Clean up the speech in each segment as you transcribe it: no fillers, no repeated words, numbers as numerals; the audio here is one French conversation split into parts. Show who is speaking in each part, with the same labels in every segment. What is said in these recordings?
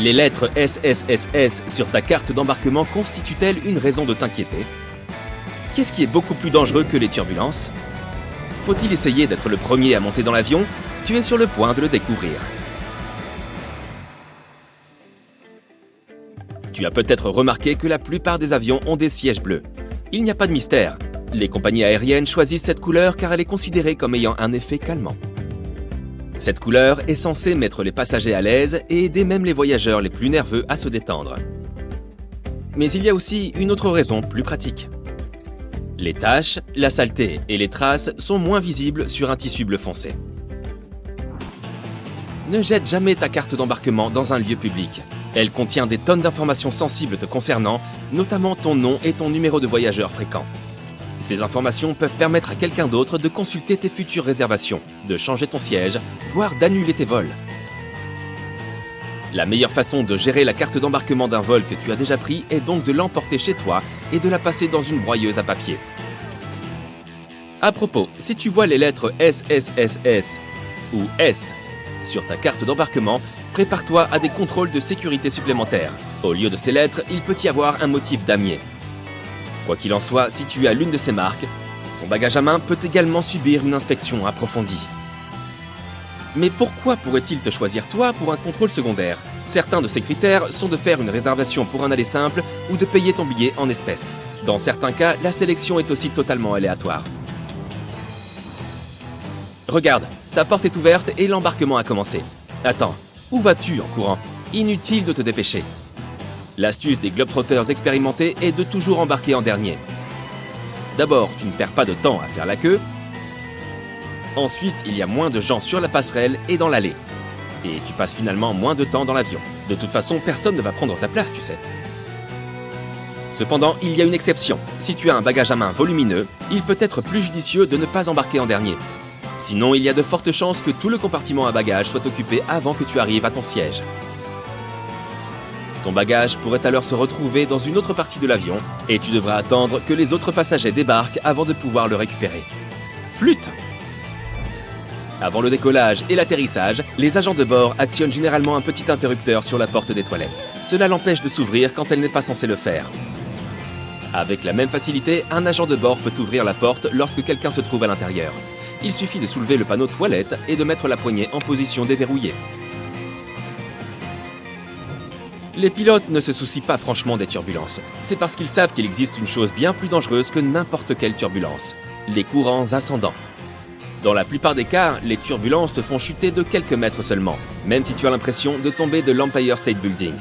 Speaker 1: Les lettres SSSS sur ta carte d'embarquement constituent-elles une raison de t'inquiéter? Qu'est-ce qui est beaucoup plus dangereux que les turbulences? Faut-il essayer d'être le premier à monter dans l'avion? Tu es sur le point de le découvrir. Tu as peut-être remarqué que la plupart des avions ont des sièges bleus. Il n'y a pas de mystère. Les compagnies aériennes choisissent cette couleur car elle est considérée comme ayant un effet calmant. Cette couleur est censée mettre les passagers à l'aise et aider même les voyageurs les plus nerveux à se détendre. Mais il y a aussi une autre raison plus pratique. Les taches, la saleté et les traces sont moins visibles sur un tissu bleu foncé. Ne jette jamais ta carte d'embarquement dans un lieu public. Elle contient des tonnes d'informations sensibles te concernant, notamment ton nom et ton numéro de voyageur fréquent. Ces informations peuvent permettre à quelqu'un d'autre de consulter tes futures réservations, de changer ton siège, voire d'annuler tes vols. La meilleure façon de gérer la carte d'embarquement d'un vol que tu as déjà pris est donc de l'emporter chez toi et de la passer dans une broyeuse à papier. À propos, si tu vois les lettres SSSS ou S sur ta carte d'embarquement, prépare-toi à des contrôles de sécurité supplémentaires. Au lieu de ces lettres, il peut y avoir un motif damier. Quoi qu'il en soit, si tu as l'une de ces marques, ton bagage à main peut également subir une inspection approfondie. Mais pourquoi pourrait-il te choisir toi pour un contrôle secondaire? Certains de ces critères sont de faire une réservation pour un aller simple ou de payer ton billet en espèces. Dans certains cas, la sélection est aussi totalement aléatoire. Regarde, ta porte est ouverte et l'embarquement a commencé. Attends, où vas-tu en courant? Inutile de te dépêcher. L'astuce des globetrotters expérimentés est de toujours embarquer en dernier. D'abord, tu ne perds pas de temps à faire la queue. Ensuite, il y a moins de gens sur la passerelle et dans l'allée. Et tu passes finalement moins de temps dans l'avion. De toute façon, personne ne va prendre ta place, tu sais. Cependant, il y a une exception. Si tu as un bagage à main volumineux, il peut être plus judicieux de ne pas embarquer en dernier. Sinon, il y a de fortes chances que tout le compartiment à bagages soit occupé avant que tu arrives à ton siège. Ton bagage pourrait alors se retrouver dans une autre partie de l'avion et tu devras attendre que les autres passagers débarquent avant de pouvoir le récupérer. Flûte! Avant le décollage et l'atterrissage, les agents de bord actionnent généralement un petit interrupteur sur la porte des toilettes. Cela l'empêche de s'ouvrir quand elle n'est pas censée le faire. Avec la même facilité, un agent de bord peut ouvrir la porte lorsque quelqu'un se trouve à l'intérieur. Il suffit de soulever le panneau toilette et de mettre la poignée en position déverrouillée. Les pilotes ne se soucient pas franchement des turbulences. C'est parce qu'ils savent qu'il existe une chose bien plus dangereuse que n'importe quelle turbulence. Les courants ascendants. Dans la plupart des cas, les turbulences te font chuter de quelques mètres seulement, même si tu as l'impression de tomber de l'Empire State Building.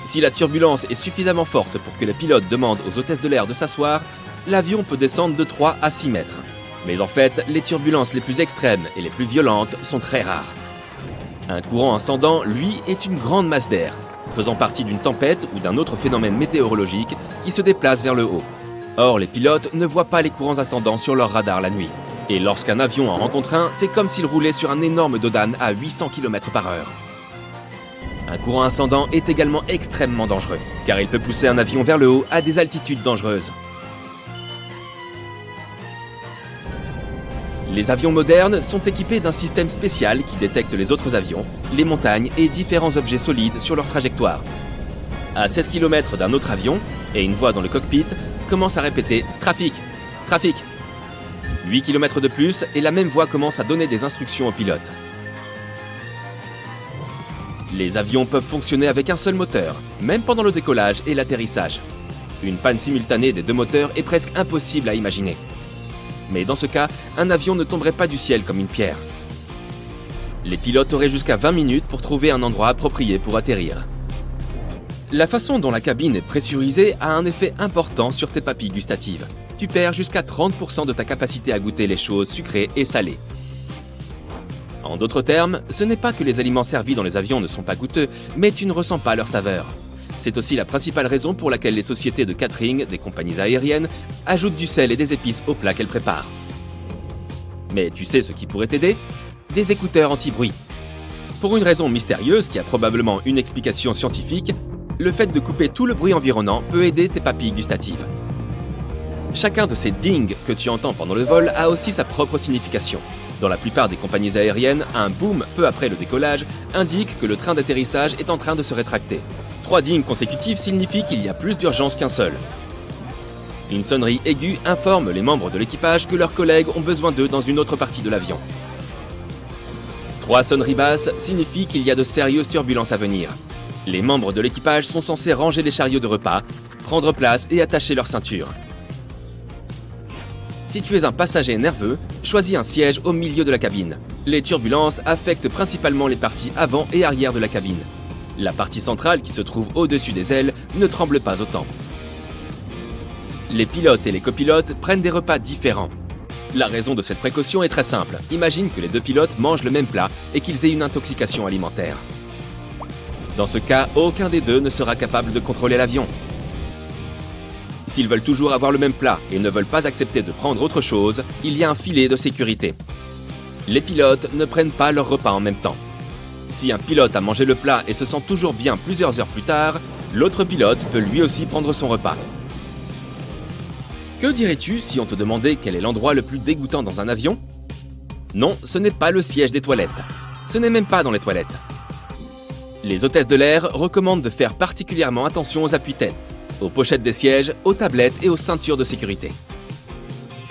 Speaker 1: Si la turbulence est suffisamment forte pour que les pilotes demandent aux hôtesses de l'air de s'asseoir, l'avion peut descendre de 3 à 6 mètres. Mais en fait, les turbulences les plus extrêmes et les plus violentes sont très rares. Un courant ascendant, lui, est une grande masse d'air, faisant partie d'une tempête ou d'un autre phénomène météorologique qui se déplace vers le haut. Or, les pilotes ne voient pas les courants ascendants sur leur radar la nuit. Et lorsqu'un avion en rencontre un, c'est comme s'il roulait sur un énorme dos d'âne à 800 km/h. Un courant ascendant est également extrêmement dangereux, car il peut pousser un avion vers le haut à des altitudes dangereuses. Les avions modernes sont équipés d'un système spécial qui détecte les autres avions, les montagnes et différents objets solides sur leur trajectoire. À 16 km d'un autre avion, et une voix dans le cockpit commence à répéter « Trafic, trafic ». 8 km de plus, et la même voix commence à donner des instructions aux pilotes. Les avions peuvent fonctionner avec un seul moteur, même pendant le décollage et l'atterrissage. Une panne simultanée des deux moteurs est presque impossible à imaginer. Mais dans ce cas, un avion ne tomberait pas du ciel comme une pierre. Les pilotes auraient jusqu'à 20 minutes pour trouver un endroit approprié pour atterrir. La façon dont la cabine est pressurisée a un effet important sur tes papilles gustatives. Tu perds jusqu'à 30% de ta capacité à goûter les choses sucrées et salées. En d'autres termes, ce n'est pas que les aliments servis dans les avions ne sont pas goûteux, mais tu ne ressens pas leur saveur. C'est aussi la principale raison pour laquelle les sociétés de catering des compagnies aériennes ajoutent du sel et des épices aux plats qu'elles préparent. Mais tu sais ce qui pourrait t'aider? Des écouteurs anti-bruit. Pour une raison mystérieuse qui a probablement une explication scientifique, le fait de couper tout le bruit environnant peut aider tes papilles gustatives. Chacun de ces dings que tu entends pendant le vol a aussi sa propre signification. Dans la plupart des compagnies aériennes, un boom peu après le décollage indique que le train d'atterrissage est en train de se rétracter. 3 dings consécutifs signifient qu'il y a plus d'urgence qu'un seul. Une sonnerie aiguë informe les membres de l'équipage que leurs collègues ont besoin d'eux dans une autre partie de l'avion. 3 sonneries basses signifient qu'il y a de sérieuses turbulences à venir. Les membres de l'équipage sont censés ranger les chariots de repas, prendre place et attacher leur ceinture. Si tu es un passager nerveux, choisis un siège au milieu de la cabine. Les turbulences affectent principalement les parties avant et arrière de la cabine. La partie centrale, qui se trouve au-dessus des ailes, ne tremble pas autant. Les pilotes et les copilotes prennent des repas différents. La raison de cette précaution est très simple. Imagine que les 2 pilotes mangent le même plat et qu'ils aient une intoxication alimentaire. Dans ce cas, aucun des deux ne sera capable de contrôler l'avion. S'ils veulent toujours avoir le même plat et ne veulent pas accepter de prendre autre chose, il y a un filet de sécurité. Les pilotes ne prennent pas leur repas en même temps. Si un pilote a mangé le plat et se sent toujours bien plusieurs heures plus tard, l'autre pilote peut lui aussi prendre son repas. Que dirais-tu si on te demandait quel est l'endroit le plus dégoûtant dans un avion? Non, ce n'est pas le siège des toilettes. Ce n'est même pas dans les toilettes. Les hôtesses de l'air recommandent de faire particulièrement attention aux appuis-têtes, aux pochettes des sièges, aux tablettes et aux ceintures de sécurité.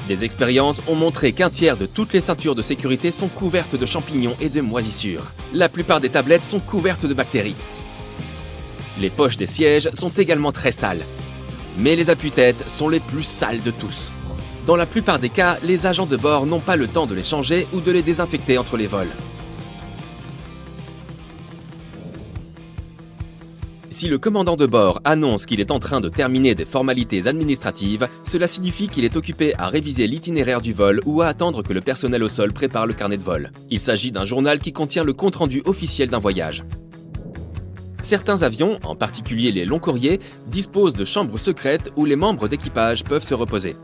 Speaker 1: Des expériences ont montré qu'un tiers de toutes les ceintures de sécurité sont couvertes de champignons et de moisissures. La plupart des tablettes sont couvertes de bactéries. Les poches des sièges sont également très sales. Mais les appuis-têtes sont les plus sales de tous. Dans la plupart des cas, les agents de bord n'ont pas le temps de les changer ou de les désinfecter entre les vols. Si le commandant de bord annonce qu'il est en train de terminer des formalités administratives, cela signifie qu'il est occupé à réviser l'itinéraire du vol ou à attendre que le personnel au sol prépare le carnet de vol. Il s'agit d'un journal qui contient le compte-rendu officiel d'un voyage. Certains avions, en particulier les longs courriers, disposent de chambres secrètes où les membres d'équipage peuvent se reposer.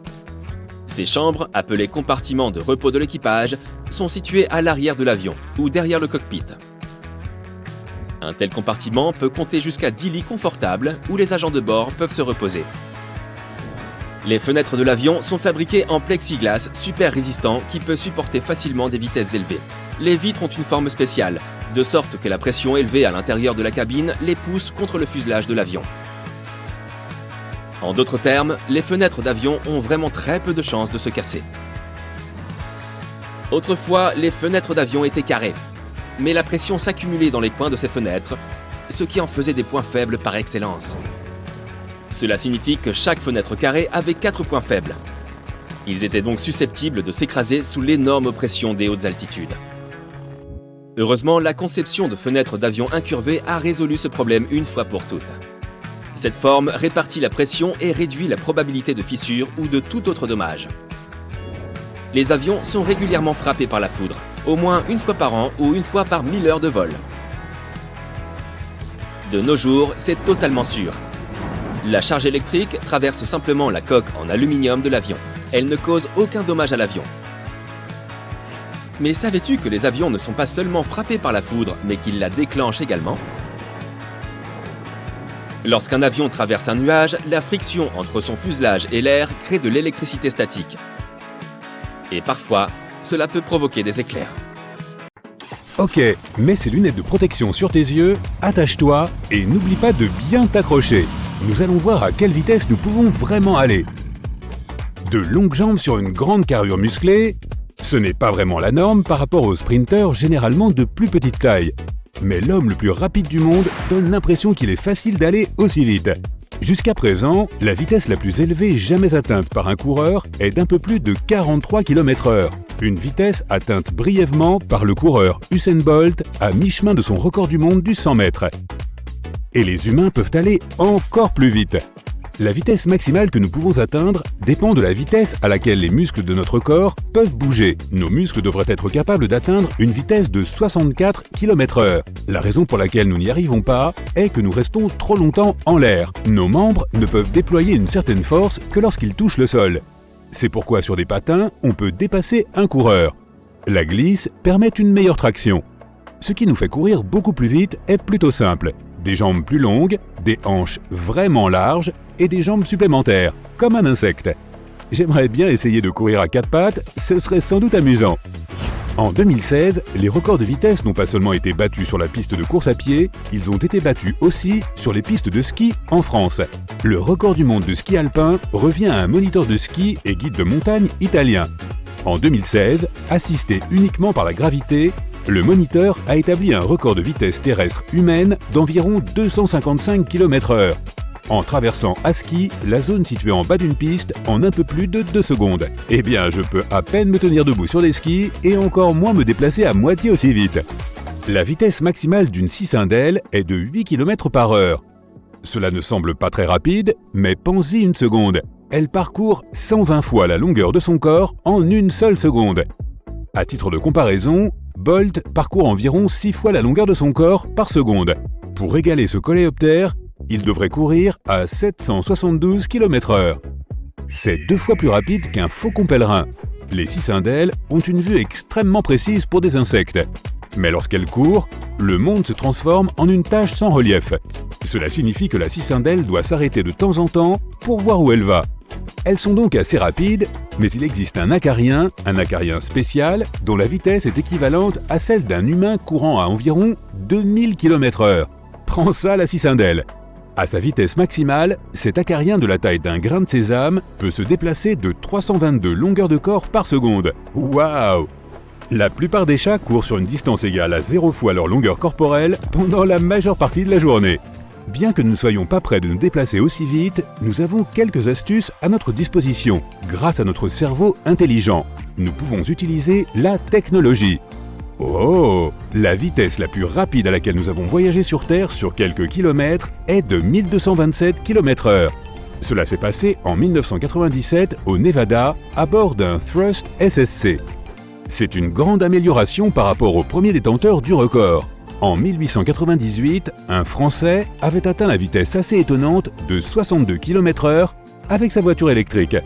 Speaker 1: Ces chambres, appelées compartiments de repos de l'équipage, sont situées à l'arrière de l'avion ou derrière le cockpit. Un tel compartiment peut compter jusqu'à 10 lits confortables où les agents de bord peuvent se reposer. Les fenêtres de l'avion sont fabriquées en plexiglas super résistant qui peut supporter facilement des vitesses élevées. Les vitres ont une forme spéciale, de sorte que la pression élevée à l'intérieur de la cabine les pousse contre le fuselage de l'avion. En d'autres termes, les fenêtres d'avion ont vraiment très peu de chances de se casser. Autrefois, les fenêtres d'avion étaient carrées, mais la pression s'accumulait dans les coins de ces fenêtres, ce qui en faisait des points faibles par excellence. Cela signifie que chaque fenêtre carrée avait 4 points faibles. Ils étaient donc susceptibles de s'écraser sous l'énorme pression des hautes altitudes. Heureusement, la conception de fenêtres d'avion incurvées a résolu ce problème une fois pour toutes. Cette forme répartit la pression et réduit la probabilité de fissure ou de tout autre dommage. Les avions sont régulièrement frappés par la foudre, au moins une fois par an ou une fois par 1000 heures de vol. De nos jours, c'est totalement sûr. La charge électrique traverse simplement la coque en aluminium de l'avion. Elle ne cause aucun dommage à l'avion. Mais savais-tu que les avions ne sont pas seulement frappés par la foudre, mais qu'ils la déclenchent également? Lorsqu'un avion traverse un nuage, la friction entre son fuselage et l'air crée de l'électricité statique. Et parfois, cela peut provoquer des éclairs.
Speaker 2: Ok, mets ces lunettes de protection sur tes yeux, attache-toi et n'oublie pas de bien t'accrocher. Nous allons voir à quelle vitesse nous pouvons vraiment aller. De longues jambes sur une grande carrure musclée, ce n'est pas vraiment la norme par rapport aux sprinteurs généralement de plus petite taille. Mais l'homme le plus rapide du monde donne l'impression qu'il est facile d'aller aussi vite. Jusqu'à présent, la vitesse la plus élevée jamais atteinte par un coureur est d'un peu plus de 43 km/h. Une vitesse atteinte brièvement par le coureur Usain Bolt à mi-chemin de son record du monde du 100 mètres. Et les humains peuvent aller encore plus vite. La vitesse maximale que nous pouvons atteindre dépend de la vitesse à laquelle les muscles de notre corps peuvent bouger. Nos muscles devraient être capables d'atteindre une vitesse de 64 km/h. La raison pour laquelle nous n'y arrivons pas est que nous restons trop longtemps en l'air. Nos membres ne peuvent déployer une certaine force que lorsqu'ils touchent le sol. C'est pourquoi sur des patins, on peut dépasser un coureur. La glisse permet une meilleure traction. Ce qui nous fait courir beaucoup plus vite est plutôt simple. Des jambes plus longues, des hanches vraiment larges et des jambes supplémentaires, comme un insecte. J'aimerais bien essayer de courir à 4 pattes, ce serait sans doute amusant. En 2016, les records de vitesse n'ont pas seulement été battus sur la piste de course à pied, ils ont été battus aussi sur les pistes de ski en France. Le record du monde de ski alpin revient à un moniteur de ski et guide de montagne italien. En 2016, assisté uniquement par la gravité, le moniteur a établi un record de vitesse terrestre humaine d'environ 255 km/h, en traversant à ski la zone située en bas d'une piste en un peu plus de 2 secondes. Eh bien, je peux à peine me tenir debout sur des skis et encore moins me déplacer à moitié aussi vite. La vitesse maximale d'une cicindelle est de 8 km/h. Cela ne semble pas très rapide, mais pensez une seconde. Elle parcourt 120 fois la longueur de son corps en une seule seconde. À titre de comparaison, Bolt parcourt environ 6 fois la longueur de son corps par seconde. Pour égaler ce coléoptère, il devrait courir à 772 km/h. C'est 2 fois plus rapide qu'un faucon pèlerin. Les cicindelles ont une vue extrêmement précise pour des insectes. Mais lorsqu'elles courent, le monde se transforme en une tache sans relief. Cela signifie que la cicindelle doit s'arrêter de temps en temps pour voir où elle va. Elles sont donc assez rapides, mais il existe un acarien spécial, dont la vitesse est équivalente à celle d'un humain courant à environ 2000 km/h. Prends ça la cicindelle! À sa vitesse maximale, cet acarien de la taille d'un grain de sésame peut se déplacer de 322 longueurs de corps par seconde. Waouh! La plupart des chats courent sur une distance égale à 0 fois leur longueur corporelle pendant la majeure partie de la journée. Bien que nous ne soyons pas prêts de nous déplacer aussi vite, nous avons quelques astuces à notre disposition. Grâce à notre cerveau intelligent, nous pouvons utiliser la technologie. Oh! La vitesse la plus rapide à laquelle nous avons voyagé sur Terre sur quelques kilomètres est de 1227 km/h. Cela s'est passé en 1997 au Nevada à bord d'un Thrust SSC. C'est une grande amélioration par rapport au premier détenteur du record. En 1898, un Français avait atteint la vitesse assez étonnante de 62 km/h avec sa voiture électrique.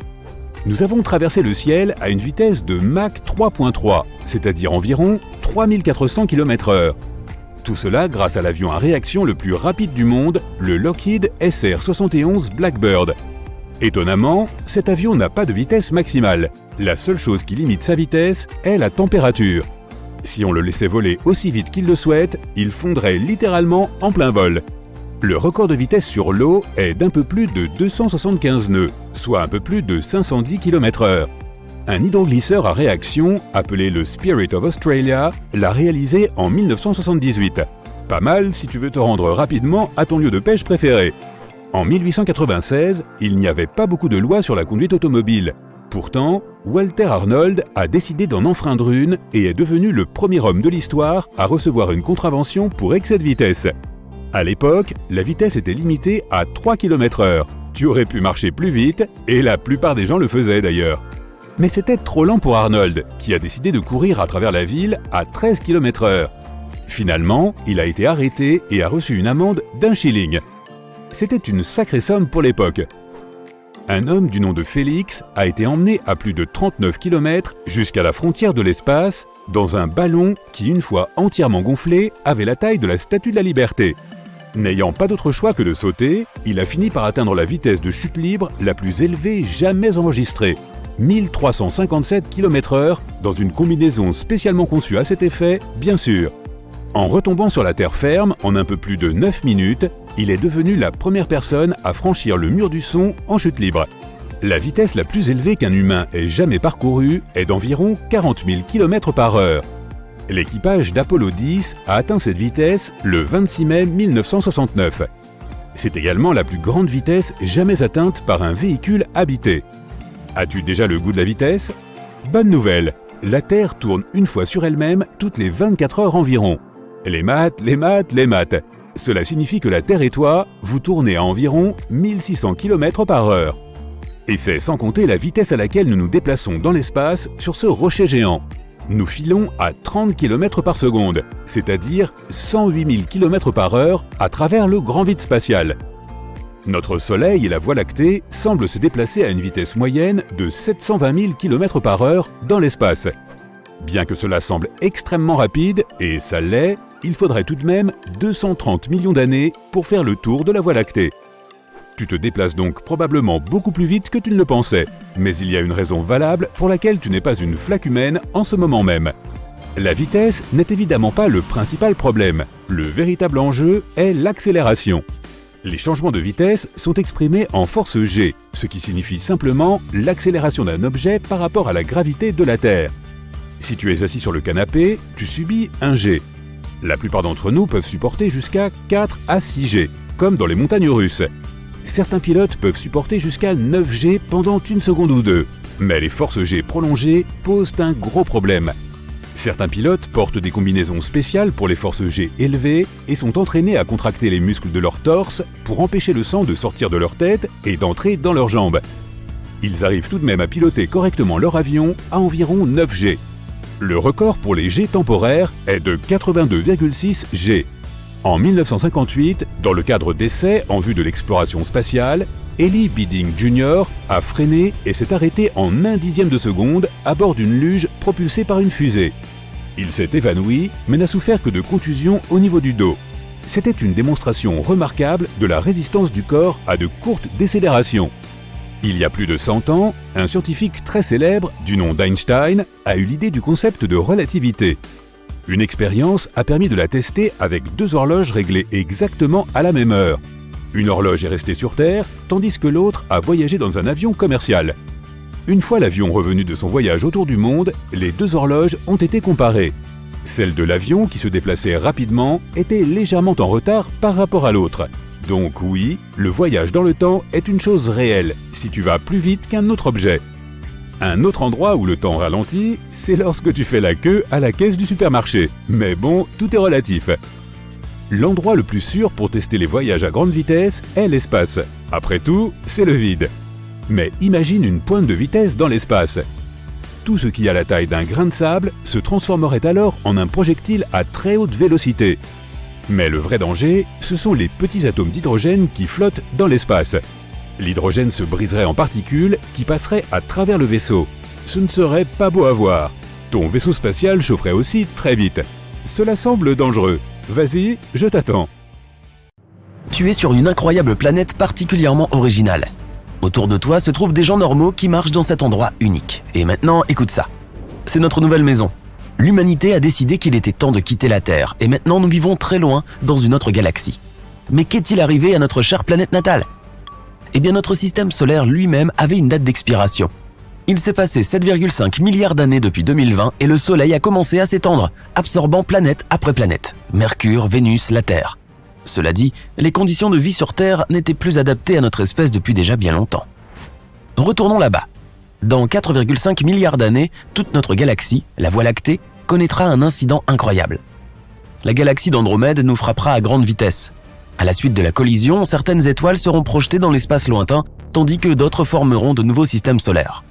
Speaker 2: Nous avons traversé le ciel à une vitesse de Mach 3.3, c'est-à-dire environ 3400 km/h. Tout cela grâce à l'avion à réaction le plus rapide du monde, le Lockheed SR-71 Blackbird. Étonnamment, cet avion n'a pas de vitesse maximale. La seule chose qui limite sa vitesse est la température. Si on le laissait voler aussi vite qu'il le souhaite, il fondrait littéralement en plein vol. Le record de vitesse sur l'eau est d'un peu plus de 275 nœuds, soit un peu plus de 510 km/h. Un hydroglisseur à réaction, appelé le Spirit of Australia, l'a réalisé en 1978. Pas mal si tu veux te rendre rapidement à ton lieu de pêche préféré. En 1896, il n'y avait pas beaucoup de lois sur la conduite automobile. Pourtant, Walter Arnold a décidé d'en enfreindre une et est devenu le premier homme de l'histoire à recevoir une contravention pour excès de vitesse. À l'époque, la vitesse était limitée à 3 km/h. Tu aurais pu marcher plus vite, et la plupart des gens le faisaient d'ailleurs. Mais c'était trop lent pour Arnold, qui a décidé de courir à travers la ville à 13 km/h. Finalement, il a été arrêté et a reçu une amende d'1 shilling. C'était une sacrée somme pour l'époque. Un homme du nom de Félix a été emmené à plus de 39 km jusqu'à la frontière de l'espace dans un ballon qui, une fois entièrement gonflé, avait la taille de la Statue de la Liberté. N'ayant pas d'autre choix que de sauter, il a fini par atteindre la vitesse de chute libre la plus élevée jamais enregistrée, 1357 km/h, dans une combinaison spécialement conçue à cet effet, bien sûr. En retombant sur la terre ferme en un peu plus de 9 minutes, il est devenu la première personne à franchir le mur du son en chute libre. La vitesse la plus élevée qu'un humain ait jamais parcourue est d'environ 40 000 km/h. L'équipage d'Apollo 10 a atteint cette vitesse le 26 mai 1969. C'est également la plus grande vitesse jamais atteinte par un véhicule habité. As-tu déjà le goût de la vitesse? Bonne nouvelle, la Terre tourne une fois sur elle-même toutes les 24 heures environ. Les maths. Cela signifie que la Terre et toi, vous tournez à environ 1600 km/h. Et c'est sans compter la vitesse à laquelle nous nous déplaçons dans l'espace sur ce rocher géant. Nous filons à 30 km par seconde, c'est-à-dire 108 000 km/h à travers le grand vide spatial. Notre Soleil et la Voie lactée semblent se déplacer à une vitesse moyenne de 720 000 km/h dans l'espace. Bien que cela semble extrêmement rapide, et ça l'est, il faudrait tout de même 230 millions d'années pour faire le tour de la Voie lactée. Tu te déplaces donc probablement beaucoup plus vite que tu ne le pensais, mais il y a une raison valable pour laquelle tu n'es pas une flaque humaine en ce moment même. La vitesse n'est évidemment pas le principal problème. Le véritable enjeu est l'accélération. Les changements de vitesse sont exprimés en force G, ce qui signifie simplement l'accélération d'un objet par rapport à la gravité de la Terre. Si tu es assis sur le canapé, tu subis un G. La plupart d'entre nous peuvent supporter jusqu'à 4 à 6 G, comme dans les montagnes russes. Certains pilotes peuvent supporter jusqu'à 9 G pendant une seconde ou deux, mais les forces G prolongées posent un gros problème. Certains pilotes portent des combinaisons spéciales pour les forces G élevées et sont entraînés à contracter les muscles de leur torse pour empêcher le sang de sortir de leur tête et d'entrer dans leurs jambes. Ils arrivent tout de même à piloter correctement leur avion à environ 9 G. Le record pour les G temporaires est de 82,6 G. En 1958, dans le cadre d'essais en vue de l'exploration spatiale, Ellie Bidding Jr. a freiné et s'est arrêté en 1/10 de seconde à bord d'une luge propulsée par une fusée. Il s'est évanoui, mais n'a souffert que de contusions au niveau du dos. C'était une démonstration remarquable de la résistance du corps à de courtes décélérations. Il y a plus de 100 ans, un scientifique très célèbre, du nom d'Einstein, a eu l'idée du concept de relativité. Une expérience a permis de la tester avec 2 horloges réglées exactement à la même heure. Une horloge est restée sur Terre, tandis que l'autre a voyagé dans un avion commercial. Une fois l'avion revenu de son voyage autour du monde, les 2 horloges ont été comparées. Celle de l'avion, qui se déplaçait rapidement, était légèrement en retard par rapport à l'autre. Donc oui, le voyage dans le temps est une chose réelle, si tu vas plus vite qu'un autre objet. Un autre endroit où le temps ralentit, c'est lorsque tu fais la queue à la caisse du supermarché. Mais bon, tout est relatif. L'endroit le plus sûr pour tester les voyages à grande vitesse est l'espace. Après tout, c'est le vide. Mais imagine une pointe de vitesse dans l'espace. Tout ce qui a la taille d'un grain de sable se transformerait alors en un projectile à très haute vélocité. Mais le vrai danger, ce sont les petits atomes d'hydrogène qui flottent dans l'espace. L'hydrogène se briserait en particules qui passeraient à travers le vaisseau. Ce ne serait pas beau à voir. Ton vaisseau spatial chaufferait aussi très vite. Cela semble dangereux. Vas-y, je t'attends.
Speaker 3: Tu es sur une incroyable planète particulièrement originale. Autour de toi se trouvent des gens normaux qui marchent dans cet endroit unique. Et maintenant, écoute ça. C'est notre nouvelle maison. L'humanité a décidé qu'il était temps de quitter la Terre, et maintenant nous vivons très loin, dans une autre galaxie. Mais qu'est-il arrivé à notre chère planète natale ? Eh bien, notre système solaire lui-même avait une date d'expiration. Il s'est passé 7,5 milliards d'années depuis 2020 et le Soleil a commencé à s'étendre, absorbant planète après planète. Mercure, Vénus, la Terre. Cela dit, les conditions de vie sur Terre n'étaient plus adaptées à notre espèce depuis déjà bien longtemps. Retournons là-bas. Dans 4,5 milliards d'années, toute notre galaxie, la Voie lactée, connaîtra un incident incroyable. La galaxie d'Andromède nous frappera à grande vitesse. À la suite de la collision, certaines étoiles seront projetées dans l'espace lointain, tandis que d'autres formeront de nouveaux systèmes solaires.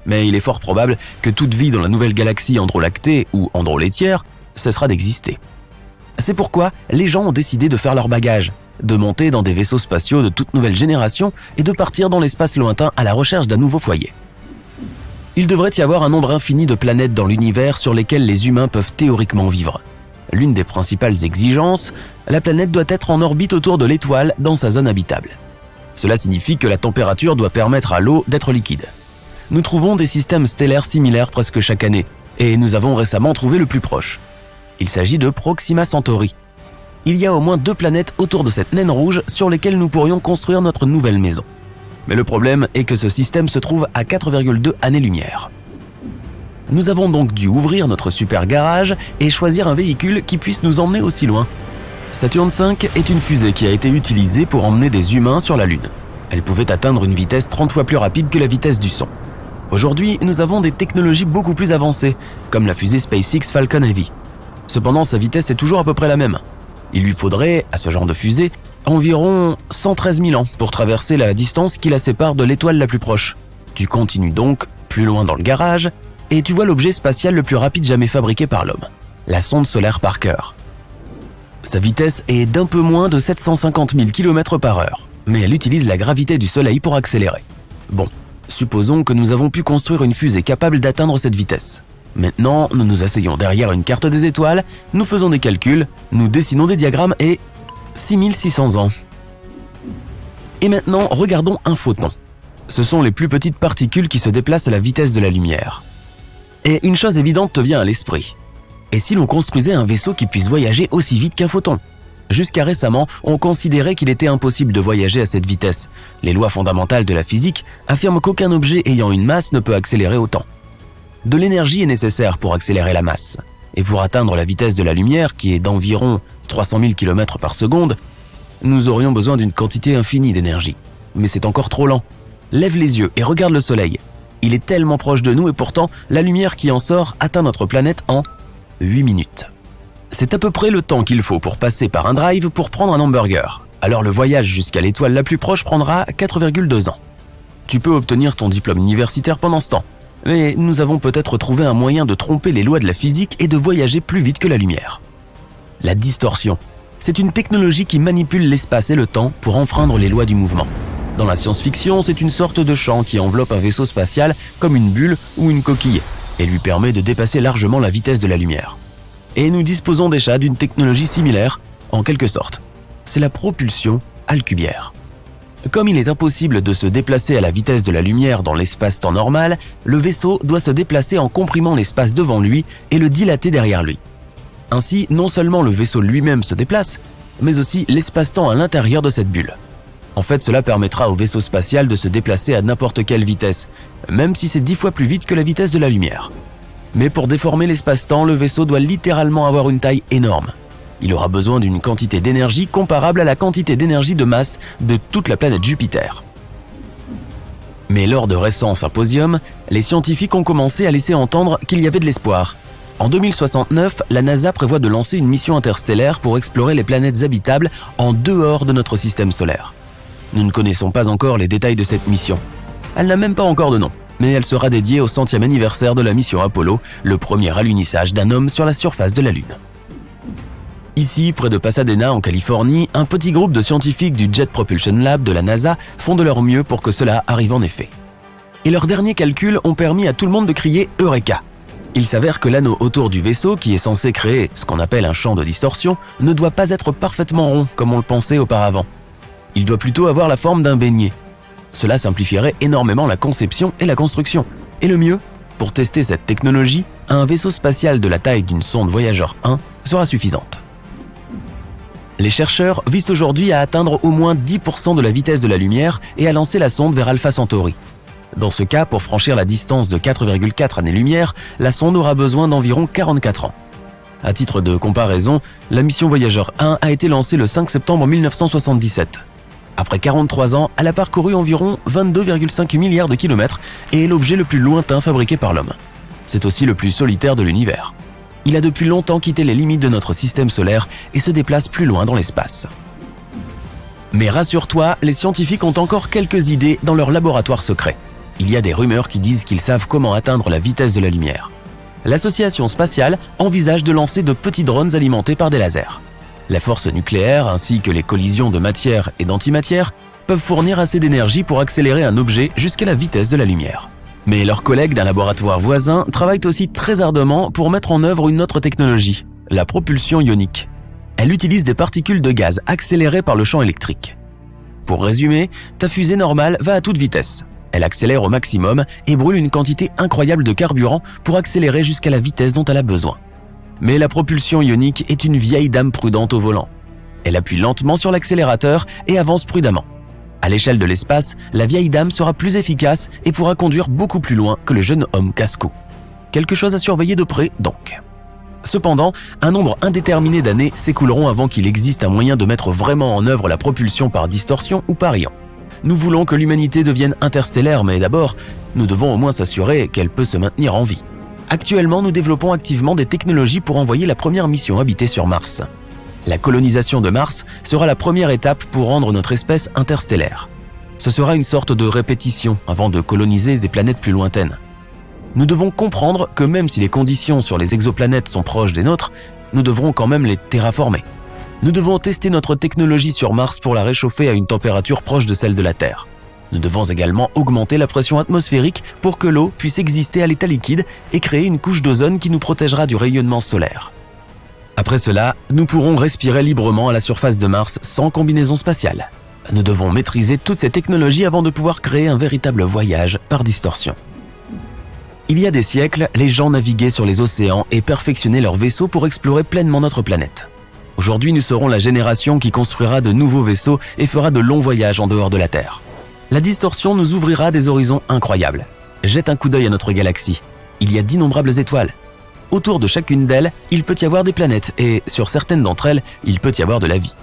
Speaker 3: Mais il est fort probable que toute vie dans la nouvelle galaxie androlactée ou androlaitière cessera d'exister. C'est pourquoi les gens ont décidé de faire leur bagage, de monter dans des vaisseaux spatiaux de toute nouvelle génération et de partir dans l'espace lointain à la recherche d'un nouveau foyer. Il devrait y avoir un nombre infini de planètes dans l'univers sur lesquelles les humains peuvent théoriquement vivre. L'une des principales exigences, la planète doit être en orbite autour de l'étoile dans sa zone habitable. Cela signifie que la température doit permettre à l'eau d'être liquide. Nous trouvons des systèmes stellaires similaires presque chaque année, et nous avons récemment trouvé le plus proche. Il s'agit de Proxima Centauri. Il y a au moins 2 planètes autour de cette naine rouge sur lesquelles nous pourrions construire notre nouvelle maison. Mais le problème est que ce système se trouve à 4,2 années-lumière. Nous avons donc dû ouvrir notre super garage et choisir un véhicule qui puisse nous emmener aussi loin. Saturn V est une fusée qui a été utilisée pour emmener des humains sur la Lune. Elle pouvait atteindre une vitesse 30 fois plus rapide que la vitesse du son. Aujourd'hui, nous avons des technologies beaucoup plus avancées, comme la fusée SpaceX Falcon Heavy. Cependant, sa vitesse est toujours à peu près la même. Il lui faudrait, à ce genre de fusée, environ 113 000 ans pour traverser la distance qui la sépare de l'étoile la plus proche. Tu continues donc plus loin dans le garage et tu vois l'objet spatial le plus rapide jamais fabriqué par l'homme, la sonde solaire Parker. Sa vitesse est d'un peu moins de 750 000 km/h, mais elle utilise la gravité du Soleil pour accélérer. Bon, supposons que nous avons pu construire une fusée capable d'atteindre cette vitesse. Maintenant, nous nous asseyons derrière une carte des étoiles, nous faisons des calculs, nous dessinons des diagrammes et 6600 ans. Et maintenant, regardons un photon. Ce sont les plus petites particules qui se déplacent à la vitesse de la lumière. Et une chose évidente te vient à l'esprit. Et si l'on construisait un vaisseau qui puisse voyager aussi vite qu'un photon ? Jusqu'à récemment, on considérait qu'il était impossible de voyager à cette vitesse. Les lois fondamentales de la physique affirment qu'aucun objet ayant une masse ne peut accélérer autant. De l'énergie est nécessaire pour accélérer la masse. Et pour atteindre la vitesse de la lumière, qui est d'environ 300 000 km par seconde, nous aurions besoin d'une quantité infinie d'énergie. Mais c'est encore trop lent. Lève les yeux et regarde le soleil. Il est tellement proche de nous et pourtant, la lumière qui en sort atteint notre planète en 8 minutes. C'est à peu près le temps qu'il faut pour passer par un drive pour prendre un hamburger. Alors le voyage jusqu'à l'étoile la plus proche prendra 4,2 ans. Tu peux obtenir ton diplôme universitaire pendant ce temps. Mais nous avons peut-être trouvé un moyen de tromper les lois de la physique et de voyager plus vite que la lumière. La distorsion. C'est une technologie qui manipule l'espace et le temps pour enfreindre les lois du mouvement. Dans la science-fiction, c'est une sorte de champ qui enveloppe un vaisseau spatial comme une bulle ou une coquille et lui permet de dépasser largement la vitesse de la lumière. Et nous disposons déjà d'une technologie similaire, en quelque sorte. C'est la propulsion alcubière. Comme il est impossible de se déplacer à la vitesse de la lumière dans l'espace-temps normal, le vaisseau doit se déplacer en comprimant l'espace devant lui et le dilater derrière lui. Ainsi, non seulement le vaisseau lui-même se déplace, mais aussi l'espace-temps à l'intérieur de cette bulle. En fait, cela permettra au vaisseau spatial de se déplacer à n'importe quelle vitesse, même si c'est 10 fois plus vite que la vitesse de la lumière. Mais pour déformer l'espace-temps, le vaisseau doit littéralement avoir une taille énorme. Il aura besoin d'une quantité d'énergie comparable à la quantité d'énergie de masse de toute la planète Jupiter. Mais lors de récents symposiums, les scientifiques ont commencé à laisser entendre qu'il y avait de l'espoir. En 2069, la NASA prévoit de lancer une mission interstellaire pour explorer les planètes habitables en dehors de notre système solaire. Nous ne connaissons pas encore les détails de cette mission. Elle n'a même pas encore de nom, mais elle sera dédiée au 100e anniversaire de la mission Apollo, le premier alunissage d'un homme sur la surface de la Lune. Ici, près de Pasadena, en Californie, un petit groupe de scientifiques du Jet Propulsion Lab de la NASA font de leur mieux pour que cela arrive en effet. Et leurs derniers calculs ont permis à tout le monde de crier « Eureka !». Il s'avère que l'anneau autour du vaisseau, qui est censé créer ce qu'on appelle un champ de distorsion, ne doit pas être parfaitement rond comme on le pensait auparavant. Il doit plutôt avoir la forme d'un beignet. Cela simplifierait énormément la conception et la construction. Et le mieux, pour tester cette technologie, un vaisseau spatial de la taille d'une sonde Voyager 1 sera suffisante. Les chercheurs visent aujourd'hui à atteindre au moins 10% de la vitesse de la lumière et à lancer la sonde vers Alpha Centauri. Dans ce cas, pour franchir la distance de 4,4 années-lumière, la sonde aura besoin d'environ 44 ans. À titre de comparaison, la mission Voyager 1 a été lancée le 5 septembre 1977. Après 43 ans, elle a parcouru environ 22,5 milliards de kilomètres et est l'objet le plus lointain fabriqué par l'homme. C'est aussi le plus solitaire de l'univers. Il a depuis longtemps quitté les limites de notre système solaire et se déplace plus loin dans l'espace. Mais rassure-toi, les scientifiques ont encore quelques idées dans leur laboratoire secret. Il y a des rumeurs qui disent qu'ils savent comment atteindre la vitesse de la lumière. L'association spatiale envisage de lancer de petits drones alimentés par des lasers. La force nucléaire ainsi que les collisions de matière et d'antimatière peuvent fournir assez d'énergie pour accélérer un objet jusqu'à la vitesse de la lumière. Mais leurs collègues d'un laboratoire voisin travaillent aussi très ardemment pour mettre en œuvre une autre technologie, la propulsion ionique. Elle utilise des particules de gaz accélérées par le champ électrique. Pour résumer, ta fusée normale va à toute vitesse. Elle accélère au maximum et brûle une quantité incroyable de carburant pour accélérer jusqu'à la vitesse dont elle a besoin. Mais la propulsion ionique est une vieille dame prudente au volant. Elle appuie lentement sur l'accélérateur et avance prudemment. À l'échelle de l'espace, la vieille dame sera plus efficace et pourra conduire beaucoup plus loin que le jeune homme casse-cou. Quelque chose à surveiller de près, donc. Cependant, un nombre indéterminé d'années s'écouleront avant qu'il existe un moyen de mettre vraiment en œuvre la propulsion par distorsion ou par ion. Nous voulons que l'humanité devienne interstellaire, mais d'abord, nous devons au moins s'assurer qu'elle peut se maintenir en vie. Actuellement, nous développons activement des technologies pour envoyer la première mission habitée sur Mars. La colonisation de Mars sera la première étape pour rendre notre espèce interstellaire. Ce sera une sorte de répétition avant de coloniser des planètes plus lointaines. Nous devons comprendre que même si les conditions sur les exoplanètes sont proches des nôtres, nous devrons quand même les terraformer. Nous devons tester notre technologie sur Mars pour la réchauffer à une température proche de celle de la Terre. Nous devons également augmenter la pression atmosphérique pour que l'eau puisse exister à l'état liquide et créer une couche d'ozone qui nous protégera du rayonnement solaire. Après cela, nous pourrons respirer librement à la surface de Mars sans combinaison spatiale. Nous devons maîtriser toutes ces technologies avant de pouvoir créer un véritable voyage par distorsion. Il y a des siècles, les gens naviguaient sur les océans et perfectionnaient leurs vaisseaux pour explorer pleinement notre planète. Aujourd'hui, nous serons la génération qui construira de nouveaux vaisseaux et fera de longs voyages en dehors de la Terre. La distorsion nous ouvrira des horizons incroyables. Jette un coup d'œil à notre galaxie. Il y a d'innombrables étoiles. Autour de chacune d'elles, il peut y avoir des planètes et, sur certaines d'entre elles, il peut y avoir de la vie.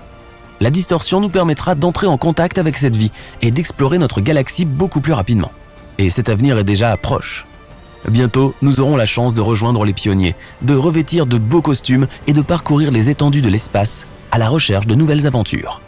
Speaker 3: La distorsion nous permettra d'entrer en contact avec cette vie et d'explorer notre galaxie beaucoup plus rapidement. Et cet avenir est déjà proche. Bientôt, nous aurons la chance de rejoindre les pionniers, de revêtir de beaux costumes et de parcourir les étendues de l'espace à la recherche de nouvelles aventures.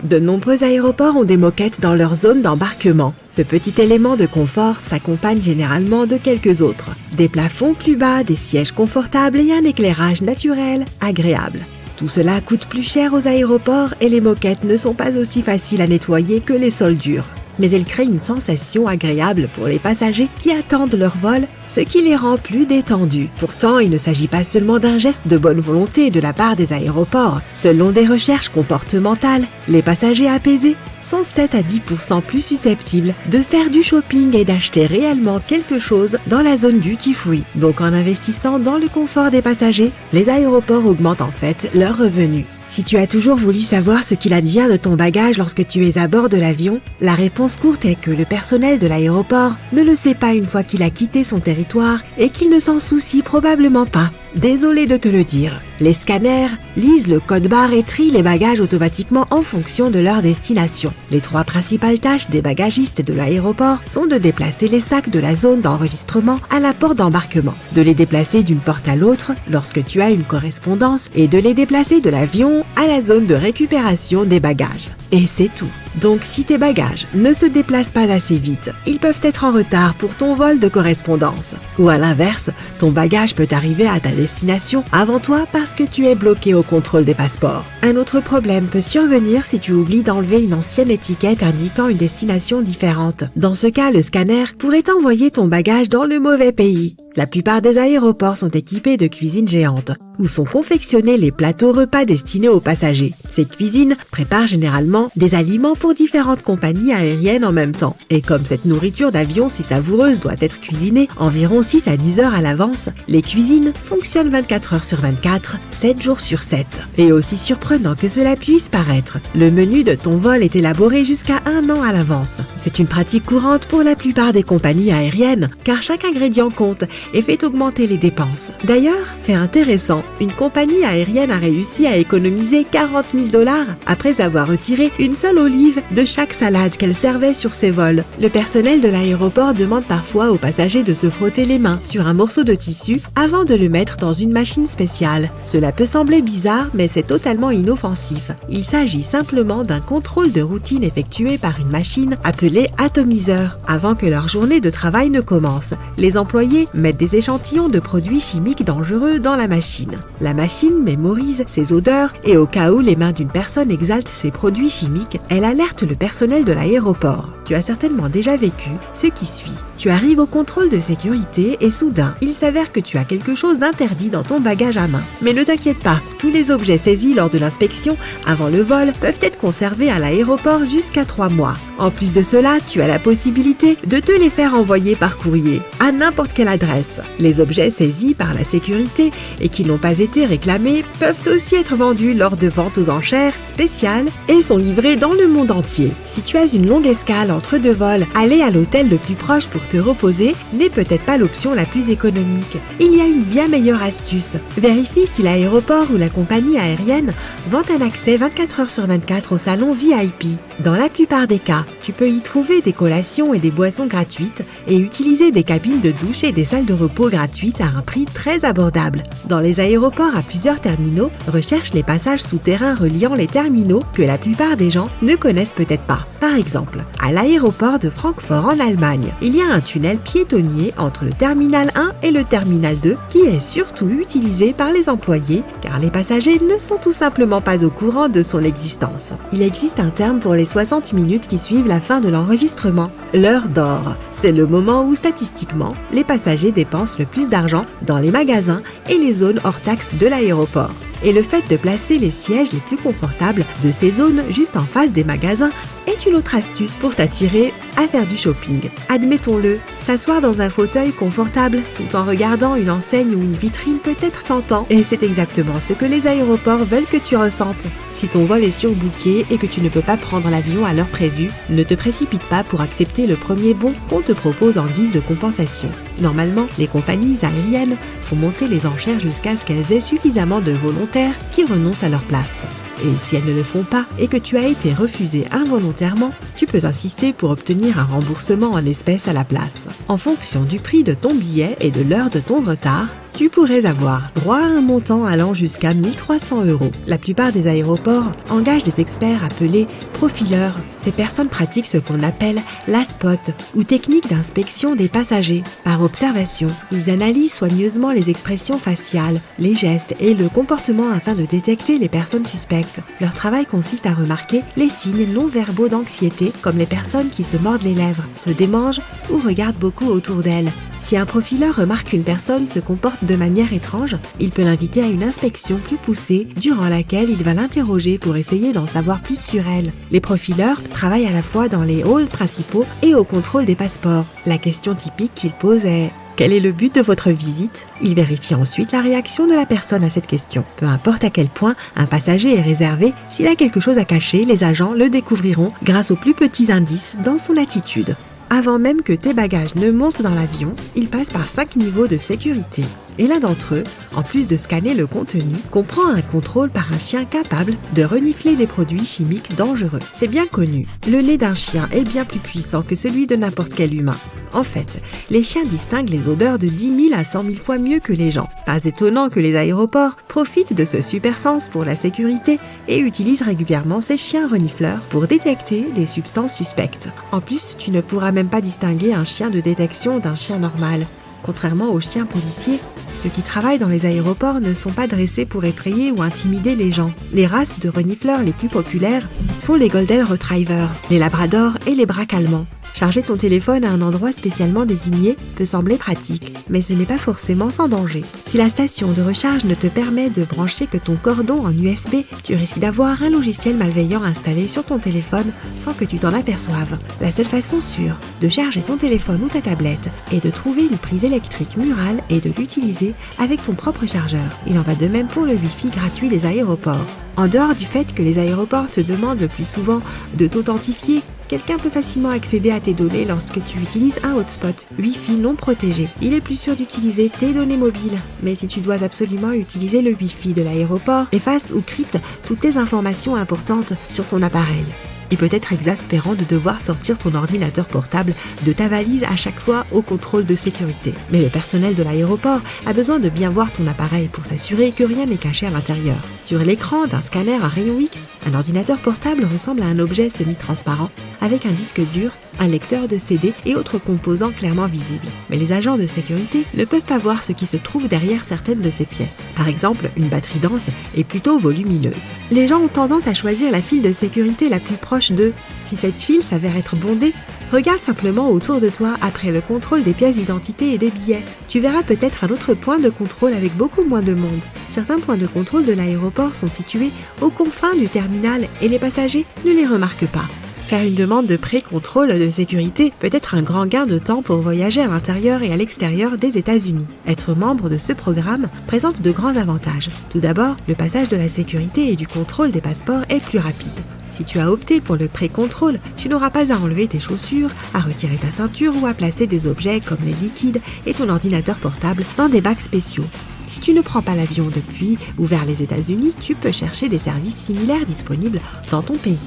Speaker 4: De nombreux aéroports ont des moquettes dans leur zone d'embarquement. Ce petit élément de confort s'accompagne généralement de quelques autres. Des plafonds plus bas, des sièges confortables et un éclairage naturel agréable. Tout cela coûte plus cher aux aéroports et les moquettes ne sont pas aussi faciles à nettoyer que les sols durs. Mais elles créent une sensation agréable pour les passagers qui attendent leur vol, ce qui les rend plus détendus. Pourtant, il ne s'agit pas seulement d'un geste de bonne volonté de la part des aéroports. Selon des recherches comportementales, les passagers apaisés sont 7 à 10% plus susceptibles de faire du shopping et d'acheter réellement quelque chose dans la zone duty-free. Donc en investissant dans le confort des passagers, les aéroports augmentent en fait leurs revenus. Si tu as toujours voulu savoir ce qu'il advient de ton bagage lorsque tu es à bord de l'avion, la réponse courte est que le personnel de l'aéroport ne le sait pas une fois qu'il a quitté son territoire et qu'il ne s'en soucie probablement pas. Désolé de te le dire. Les scanners lisent le code barre et trient les bagages automatiquement en fonction de leur destination. Les 3 principales tâches des bagagistes de l'aéroport sont de déplacer les sacs de la zone d'enregistrement à la porte d'embarquement, de les déplacer d'une porte à l'autre lorsque tu as une correspondance et de les déplacer de l'avion à la zone de récupération des bagages. Et c'est tout. Donc si tes bagages ne se déplacent pas assez vite, ils peuvent être en retard pour ton vol de correspondance. Ou à l'inverse, ton bagage peut arriver à ta destination avant toi parce que tu es bloqué au contrôle des passeports. Un autre problème peut survenir si tu oublies d'enlever une ancienne étiquette indiquant une destination différente. Dans ce cas, le scanner pourrait envoyer ton bagage dans le mauvais pays. La plupart des aéroports sont équipés de cuisines géantes, où sont confectionnés les plateaux repas destinés aux passagers. Ces cuisines préparent généralement des aliments pour différentes compagnies aériennes en même temps. Et comme cette nourriture d'avion si savoureuse doit être cuisinée environ 6 à 10 heures à l'avance, les cuisines fonctionnent 24 heures sur 24, 7 jours sur 7. Et aussi surprenant que cela puisse paraître, le menu de ton vol est élaboré jusqu'à 1 an à l'avance. C'est une pratique courante pour la plupart des compagnies aériennes, car chaque ingrédient compte et fait augmenter les dépenses. D'ailleurs, fait intéressant, une compagnie aérienne a réussi à économiser 40 000 $ après avoir retiré une seule olive de chaque salade qu'elle servait sur ses vols. Le personnel de l'aéroport demande parfois aux passagers de se frotter les mains sur un morceau de tissu avant de le mettre dans une machine spéciale. Cela peut sembler bizarre, mais c'est totalement inoffensif. Il s'agit simplement d'un contrôle de routine effectué par une machine appelée atomiseur avant que leur journée de travail ne commence. Les employés mettent des échantillons de produits chimiques dangereux dans la machine. La machine mémorise ces odeurs et au cas où les mains d'une personne exhalent ces produits chimiques, elle alerte le personnel de l'aéroport. Tu as certainement déjà vécu ce qui suit. Tu arrives au contrôle de sécurité et soudain, il s'avère que tu as quelque chose d'interdit dans ton bagage à main. Mais ne t'inquiète pas, tous les objets saisis lors de l'inspection avant le vol peuvent être conservés à l'aéroport jusqu'à 3 mois. En plus de cela, tu as la possibilité de te les faire envoyer par courrier à n'importe quelle adresse. Les objets saisis par la sécurité et qui n'ont pas été réclamés peuvent aussi être vendus lors de ventes aux enchères spéciales et sont livrés dans le monde entier. Si tu as une longue escale entre 2 vols, aller à l'hôtel le plus proche pour te reposer n'est peut-être pas l'option la plus économique. Il y a une bien meilleure astuce. Vérifie si l'aéroport ou la compagnie aérienne vend un accès 24 heures sur 24 au salon VIP. Dans la plupart des cas, tu peux y trouver des collations et des boissons gratuites et utiliser des cabines de douche et des salles de repos gratuites à un prix très abordable. Dans les aéroports à plusieurs terminaux, recherche les passages souterrains reliant les terminaux que la plupart des gens ne connaissent peut-être pas. Par exemple, à l'aéroport de Francfort en Allemagne, il y a un tunnel piétonnier entre le terminal 1 et le terminal 2 qui est surtout utilisé par les employés car les passagers ne sont tout simplement pas au courant de son existence. Il existe un terme pour les 60 minutes qui suivent la fin de l'enregistrement, l'heure d'or. C'est le moment où statistiquement, les passagers dépensent le plus d'argent dans les magasins et les zones hors taxes de l'aéroport. Et le fait de placer les sièges les plus confortables de ces zones juste en face des magasins est une autre astuce pour t'attirer à faire du shopping. Admettons-le, S'asseoir dans un fauteuil confortable tout en regardant une enseigne ou une vitrine peut être tentant et c'est exactement ce que les aéroports veulent que tu ressentes. Si ton vol est surbooké et que tu ne peux pas prendre l'avion à l'heure prévue, ne te précipite pas pour accepter le premier bon qu'on te propose en guise de compensation. Normalement, les compagnies aériennes font monter les enchères jusqu'à ce qu'elles aient suffisamment de volontaires qui renoncent à leur place. Et si elles ne le font pas et que tu as été refusé involontairement, tu peux insister pour obtenir un remboursement en espèces à la place. En fonction du prix de ton billet et de l'heure de ton retard, tu pourrais avoir droit à un montant allant jusqu'à 1 300 €. La plupart des aéroports engagent des experts appelés profileurs. Ces personnes pratiquent ce qu'on appelle la spot ou technique d'inspection des passagers. Par observation, ils analysent soigneusement les expressions faciales, les gestes et le comportement afin de détecter les personnes suspectes. Leur travail consiste à remarquer les signes non-verbaux d'anxiété comme les personnes qui se mordent les lèvres, se démangent ou regardent beaucoup autour d'elles. Si un profileur remarque qu'une personne se comporte de manière étrange, il peut l'inviter à une inspection plus poussée durant laquelle il va l'interroger pour essayer d'en savoir plus sur elle. Les profileurs travaillent à la fois dans les halls principaux et au contrôle des passeports. La question typique qu'ils posent est: quel est le but de votre visite? Ils vérifient ensuite la réaction de la personne à cette question. Peu importe à quel point un passager est réservé, s'il a quelque chose à cacher, les agents le découvriront grâce aux plus petits indices dans son attitude. Avant même que tes bagages ne montent dans l'avion, ils passent par 5 niveaux de sécurité. Et l'un d'entre eux, en plus de scanner le contenu, comprend un contrôle par un chien capable de renifler des produits chimiques dangereux. C'est bien connu, le nez d'un chien est bien plus puissant que celui de n'importe quel humain. En fait, les chiens distinguent les odeurs de 10 000 à 100 000 fois mieux que les gens. Pas étonnant que les aéroports profitent de ce super sens pour la sécurité et utilisent régulièrement ces chiens renifleurs pour détecter des substances suspectes. En plus, tu ne pourras même pas distinguer un chien de détection d'un chien normal. Contrairement aux chiens policiers, ceux qui travaillent dans les aéroports ne sont pas dressés pour effrayer ou intimider les gens. Les races de renifleurs les plus populaires sont les Golden Retriever, les Labradors et les Braques allemands. Charger ton téléphone à un endroit spécialement désigné peut sembler pratique, mais ce n'est pas forcément sans danger. Si la station de recharge ne te permet de brancher que ton cordon en USB, tu risques d'avoir un logiciel malveillant installé sur ton téléphone sans que tu t'en aperçoives. La seule façon sûre de charger ton téléphone ou ta tablette est de trouver une prise électrique murale et de l'utiliser avec ton propre chargeur. Il en va de même pour le Wi-Fi gratuit des aéroports. En dehors du fait que les aéroports te demandent le plus souvent de t'authentifier, quelqu'un peut facilement accéder à tes données lorsque tu utilises un hotspot Wi-Fi non protégé. Il est plus sûr d'utiliser tes données mobiles, mais si tu dois absolument utiliser le Wi-Fi de l'aéroport, efface ou crypte toutes tes informations importantes sur ton appareil. Il peut être exaspérant de devoir sortir ton ordinateur portable de ta valise à chaque fois au contrôle de sécurité. Mais le personnel de l'aéroport a besoin de bien voir ton appareil pour s'assurer que rien n'est caché à l'intérieur. Sur l'écran d'un scanner à rayon X, un ordinateur portable ressemble à un objet semi-transparent avec un disque dur, un lecteur de CD et autres composants clairement visibles. Mais les agents de sécurité ne peuvent pas voir ce qui se trouve derrière certaines de ces pièces. Par exemple, une batterie dense est plutôt volumineuse. Les gens ont tendance à choisir la file de sécurité la plus proche d'eux. Si cette file s'avère être bondée, regarde simplement autour de toi après le contrôle des pièces d'identité et des billets. Tu verras peut-être un autre point de contrôle avec beaucoup moins de monde. Certains points de contrôle de l'aéroport sont situés aux confins du terminal et les passagers ne les remarquent pas. Faire une demande de pré-contrôle de sécurité peut être un grand gain de temps pour voyager à l'intérieur et à l'extérieur des États-Unis. Être membre de ce programme présente de grands avantages. Tout d'abord, le passage de la sécurité et du contrôle des passeports est plus rapide. Si tu as opté pour le pré-contrôle, tu n'auras pas à enlever tes chaussures, à retirer ta ceinture ou à placer des objets comme les liquides et ton ordinateur portable dans des bacs spéciaux. Si tu ne prends pas l'avion depuis ou vers les États-Unis, tu peux chercher des services similaires disponibles dans ton pays.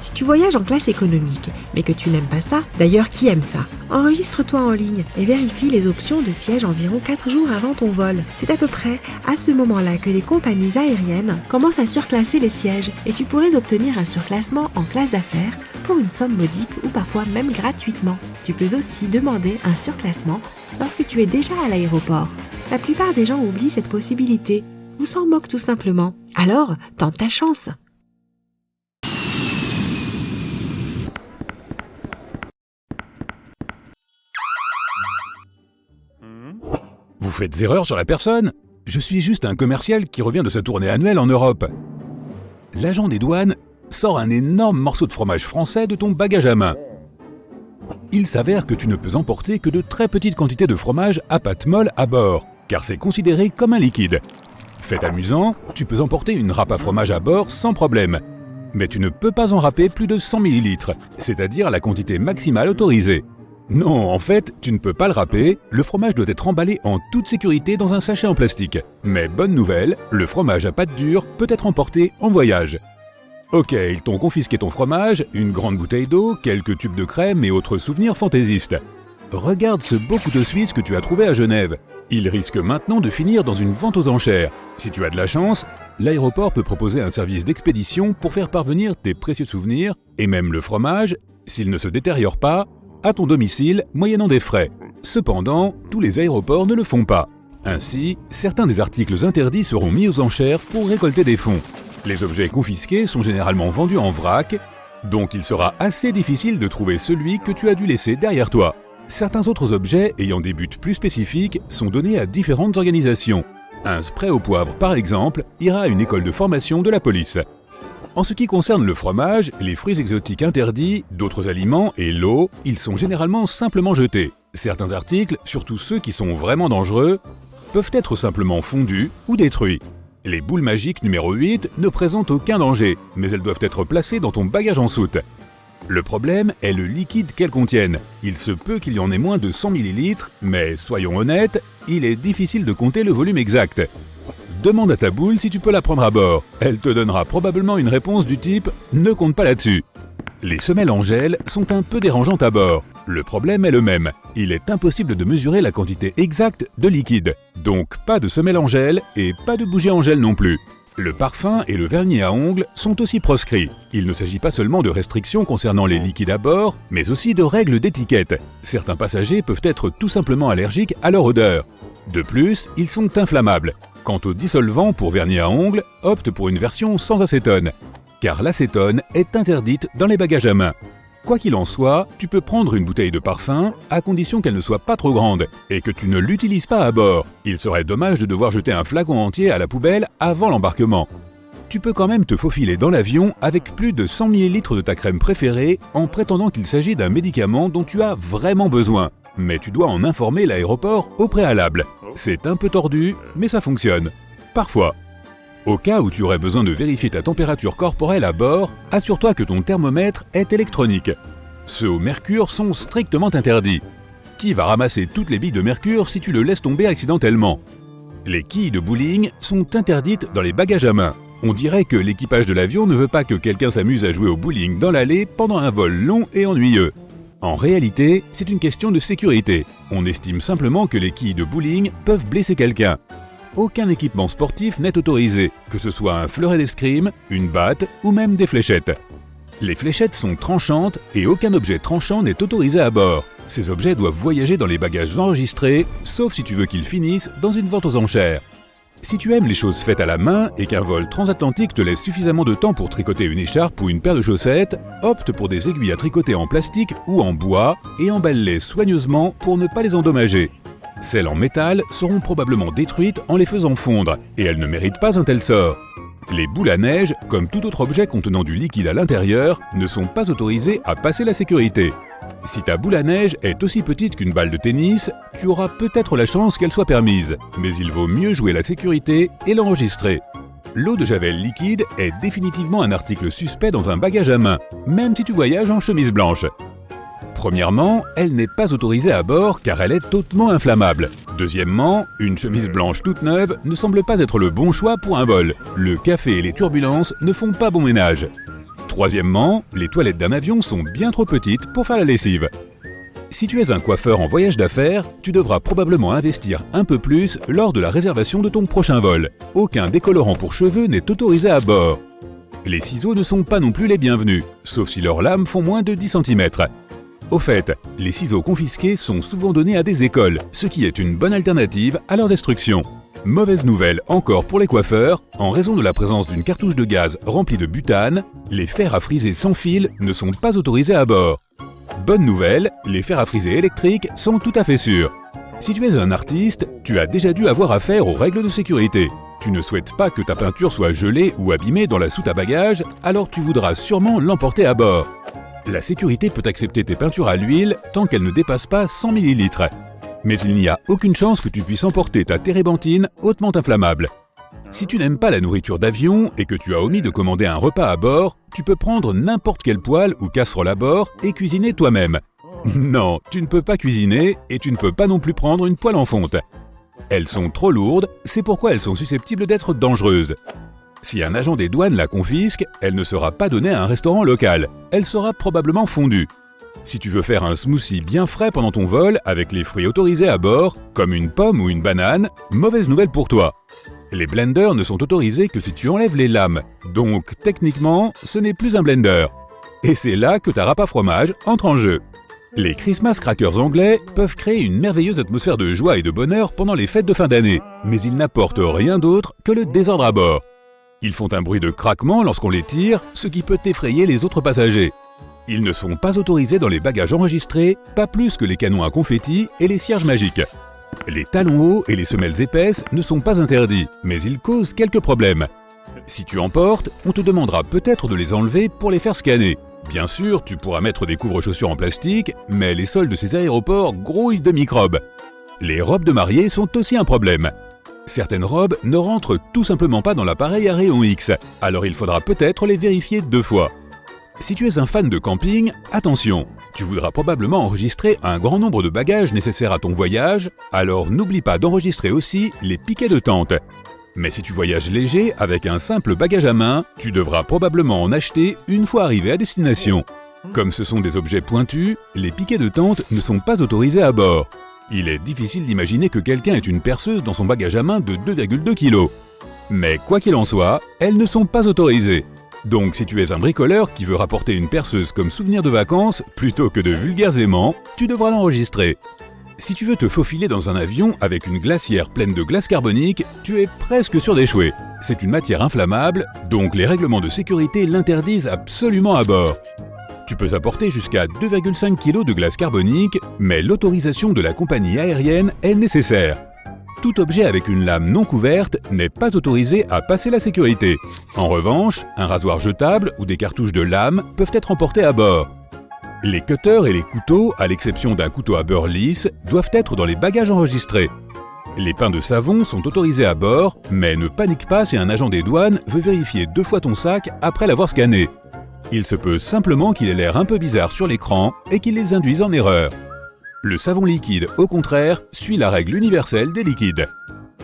Speaker 4: Si tu voyages en classe économique, mais que tu n'aimes pas ça, d'ailleurs qui aime ça? Enregistre-toi en ligne et vérifie les options de siège environ 4 jours avant ton vol. C'est à peu près à ce moment-là que les compagnies aériennes commencent à surclasser les sièges et tu pourrais obtenir un surclassement en classe d'affaires pour une somme modique ou parfois même gratuitement. Tu peux aussi demander un surclassement lorsque tu es déjà à l'aéroport. La plupart des gens oublient cette possibilité ou s'en moquent tout simplement. Alors, tente ta chance.
Speaker 2: Vous faites erreur sur la personne? Je suis juste un commercial qui revient de sa tournée annuelle en Europe. L'agent des douanes sort un énorme morceau de fromage français de ton bagage à main. il s'avère que tu ne peux emporter que de très petites quantités de fromage à pâte molle à bord, car c'est considéré comme un liquide. Fait amusant, tu peux emporter une râpe à fromage à bord sans problème. Mais tu ne peux pas en râper plus de 100 ml, c'est-à-dire la quantité maximale autorisée. Non, en fait, tu ne peux pas le râper, le fromage doit être emballé en toute sécurité dans un sachet en plastique. Mais bonne nouvelle, le fromage à pâte dure peut être emporté en voyage. Ok, ils t'ont confisqué ton fromage, une grande bouteille d'eau, quelques tubes de crème et autres souvenirs fantaisistes. Regarde ce beau couteau suisse que tu as trouvé à Genève. Il risque maintenant de finir dans une vente aux enchères. Si tu as de la chance, l'aéroport peut proposer un service d'expédition pour faire parvenir tes précieux souvenirs et même le fromage, s'il ne se détériore pas, à ton domicile moyennant des frais. Cependant, tous les aéroports ne le font pas. Ainsi, certains des articles interdits seront mis aux enchères pour récolter des fonds. Les objets confisqués sont généralement vendus en vrac, donc il sera assez difficile de trouver celui que tu as dû laisser derrière toi. Certains autres objets ayant des buts plus spécifiques sont donnés à différentes organisations. Un spray au poivre, par exemple, ira à une école de formation de la police. En ce qui concerne le fromage, les fruits exotiques interdits, d'autres aliments et l'eau, ils sont généralement simplement jetés. Certains articles, surtout ceux qui sont vraiment dangereux, peuvent être simplement fondus ou détruits. Les boules magiques numéro 8 ne présentent aucun danger, mais elles doivent être placées dans ton bagage en soute. Le problème est le liquide qu'elles contiennent. Il se peut qu'il y en ait moins de 100 ml, mais soyons honnêtes, il est difficile de compter le volume exact. Demande à ta boule si tu peux la prendre à bord. Elle te donnera probablement une réponse du type « ne compte pas là-dessus ». Les semelles en gel sont un peu dérangeantes à bord. Le problème est le même. Il est impossible de mesurer la quantité exacte de liquide. Donc pas de semelles en gel et pas de bougies en gel non plus. Le parfum et le vernis à ongles sont aussi proscrits. Il ne s'agit pas seulement de restrictions concernant les liquides à bord, mais aussi de règles d'étiquette. Certains passagers peuvent être tout simplement allergiques à leur odeur. De plus, ils sont inflammables. Quant au dissolvant pour vernis à ongles, opte pour une version sans acétone, car l'acétone est interdite dans les bagages à main. Quoi qu'il en soit, tu peux prendre une bouteille de parfum à condition qu'elle ne soit pas trop grande et que tu ne l'utilises pas à bord. Il serait dommage de devoir jeter un flacon entier à la poubelle avant l'embarquement. Tu peux quand même te faufiler dans l'avion avec plus de 100 ml de ta crème préférée en prétendant qu'il s'agit d'un médicament dont tu as vraiment besoin. Mais tu dois en informer l'aéroport au préalable. C'est un peu tordu, mais ça fonctionne. Parfois. Au cas où tu aurais besoin de vérifier ta température corporelle à bord, assure-toi que ton thermomètre est électronique. Ceux au mercure sont strictement interdits. Qui va ramasser toutes les billes de mercure si tu le laisses tomber accidentellement? Les quilles de bowling sont interdites dans les bagages à main. On dirait que l'équipage de l'avion ne veut pas que quelqu'un s'amuse à jouer au bowling dans l'allée pendant un vol long et ennuyeux. En réalité, c'est une question de sécurité. On estime simplement que les quilles de bowling peuvent blesser quelqu'un. Aucun équipement sportif n'est autorisé, que ce soit un fleuret d'escrime, une batte ou même des fléchettes. Les fléchettes sont tranchantes et aucun objet tranchant n'est autorisé à bord. Ces objets doivent voyager dans les bagages enregistrés, sauf si tu veux qu'ils finissent dans une vente aux enchères. Si tu aimes les choses faites à la main et qu'un vol transatlantique te laisse suffisamment de temps pour tricoter une écharpe ou une paire de chaussettes, opte pour des aiguilles à tricoter en plastique ou en bois et emballe-les soigneusement pour ne pas les endommager. Celles en métal seront probablement détruites en les faisant fondre, et elles ne méritent pas un tel sort. Les boules à neige, comme tout autre objet contenant du liquide à l'intérieur, ne sont pas autorisées à passer la sécurité. Si ta boule à neige est aussi petite qu'une balle de tennis, tu auras peut-être la chance qu'elle soit permise, mais il vaut mieux jouer la sécurité et l'enregistrer. L'eau de javel liquide est définitivement un article suspect dans un bagage à main, même si tu voyages en chemise blanche. Premièrement, elle n'est pas autorisée à bord car elle est hautement inflammable. Deuxièmement, une chemise blanche toute neuve ne semble pas être le bon choix pour un vol. Le café et les turbulences ne font pas bon ménage. Troisièmement, les toilettes d'un avion sont bien trop petites pour faire la lessive. Si tu es un coiffeur en voyage d'affaires, tu devras probablement investir un peu plus lors de la réservation de ton prochain vol. Aucun décolorant pour cheveux n'est autorisé à bord. Les ciseaux ne sont pas non plus les bienvenus, sauf si leurs lames font moins de 10 cm. Au fait, les ciseaux confisqués sont souvent donnés à des écoles, ce qui est une bonne alternative à leur destruction. Mauvaise nouvelle encore pour les coiffeurs, en raison de la présence d'une cartouche de gaz remplie de butane, les fers à friser sans fil ne sont pas autorisés à bord. Bonne nouvelle, les fers à friser électriques sont tout à fait sûrs. Si tu es un artiste, tu as déjà dû avoir affaire aux règles de sécurité. Tu ne souhaites pas que ta peinture soit gelée ou abîmée dans la soute à bagages, alors tu voudras sûrement l'emporter à bord. La sécurité peut accepter tes peintures à l'huile tant qu'elles ne dépassent pas 100 ml. Mais il n'y a aucune chance que tu puisses emporter ta térébenthine hautement inflammable. Si tu n'aimes pas la nourriture d'avion et que tu as omis de commander un repas à bord, tu peux prendre n'importe quelle poêle ou casserole à bord et cuisiner toi-même. Non, tu ne peux pas cuisiner et tu ne peux pas non plus prendre une poêle en fonte. Elles sont trop lourdes, c'est pourquoi elles sont susceptibles d'être dangereuses. Si un agent des douanes la confisque, elle ne sera pas donnée à un restaurant local. Elle sera probablement fondue. Si tu veux faire un smoothie bien frais pendant ton vol avec les fruits autorisés à bord, comme une pomme ou une banane, mauvaise nouvelle pour toi. Les blenders ne sont autorisés que si tu enlèves les lames, donc techniquement, ce n'est plus un blender. Et c'est là que ta râpe à fromage entre en jeu. Les Christmas crackers anglais peuvent créer une merveilleuse atmosphère de joie et de bonheur pendant les fêtes de fin d'année, mais ils n'apportent rien d'autre que le désordre à bord. Ils font un bruit de craquement lorsqu'on les tire, ce qui peut effrayer les autres passagers. Ils ne sont pas autorisés dans les bagages enregistrés, pas plus que les canons à confetti et les cierges magiques. Les talons hauts et les semelles épaisses ne sont pas interdits, mais ils causent quelques problèmes. Si tu en portes, on te demandera peut-être de les enlever pour les faire scanner. Bien sûr, tu pourras mettre des couvre-chaussures en plastique, mais les sols de ces aéroports grouillent de microbes. Les robes de mariée sont aussi un problème. Certaines robes ne rentrent tout simplement pas dans l'appareil à rayon X, alors il faudra peut-être les vérifier 2 fois. Si tu es un fan de camping, attention, tu voudras probablement enregistrer un grand nombre de bagages nécessaires à ton voyage, alors n'oublie pas d'enregistrer aussi les piquets de tente. Mais si tu voyages léger avec un simple bagage à main, tu devras probablement en acheter une fois arrivé à destination. Comme ce sont des objets pointus, les piquets de tente ne sont pas autorisés à bord. Il est difficile d'imaginer que quelqu'un ait une perceuse dans son bagage à main de 2,2 kg. Mais quoi qu'il en soit, elles ne sont pas autorisées. Donc si tu es un bricoleur qui veut rapporter une perceuse comme souvenir de vacances, plutôt que de vulgaires aimants, tu devras l'enregistrer. Si tu veux te faufiler dans un avion avec une glacière pleine de glace carbonique, tu es presque sûr d'échouer. C'est une matière inflammable, donc les règlements de sécurité l'interdisent absolument à bord. Tu peux apporter jusqu'à 2,5 kg de glace carbonique, mais l'autorisation de la compagnie aérienne est nécessaire. Tout objet avec une lame non couverte n'est pas autorisé à passer la sécurité. En revanche, un rasoir jetable ou des cartouches de lame peuvent être emportés à bord. Les cutters et les couteaux, à l'exception d'un couteau à beurre lisse, doivent être dans les bagages enregistrés. Les pains de savon sont autorisés à bord, mais ne panique pas si un agent des douanes veut vérifier 2 fois ton sac après l'avoir scanné. Il se peut simplement qu'il ait l'air un peu bizarre sur l'écran et qu'il les induise en erreur. Le savon liquide, au contraire, suit la règle universelle des liquides.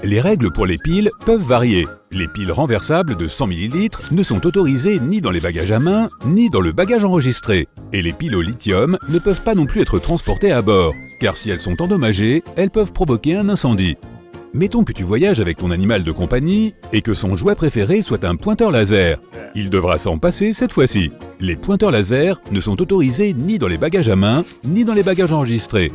Speaker 2: Les règles pour les piles peuvent varier. Les piles renversables de 100 ml ne sont autorisées ni dans les bagages à main, ni dans le bagage enregistré. Et les piles au lithium ne peuvent pas non plus être transportées à bord, car si elles sont endommagées, elles peuvent provoquer un incendie. Mettons que tu voyages avec ton animal de compagnie et que son jouet préféré soit un pointeur laser. Il devra s'en passer cette fois-ci. Les pointeurs laser ne sont autorisés ni dans les bagages à main, ni dans les bagages enregistrés.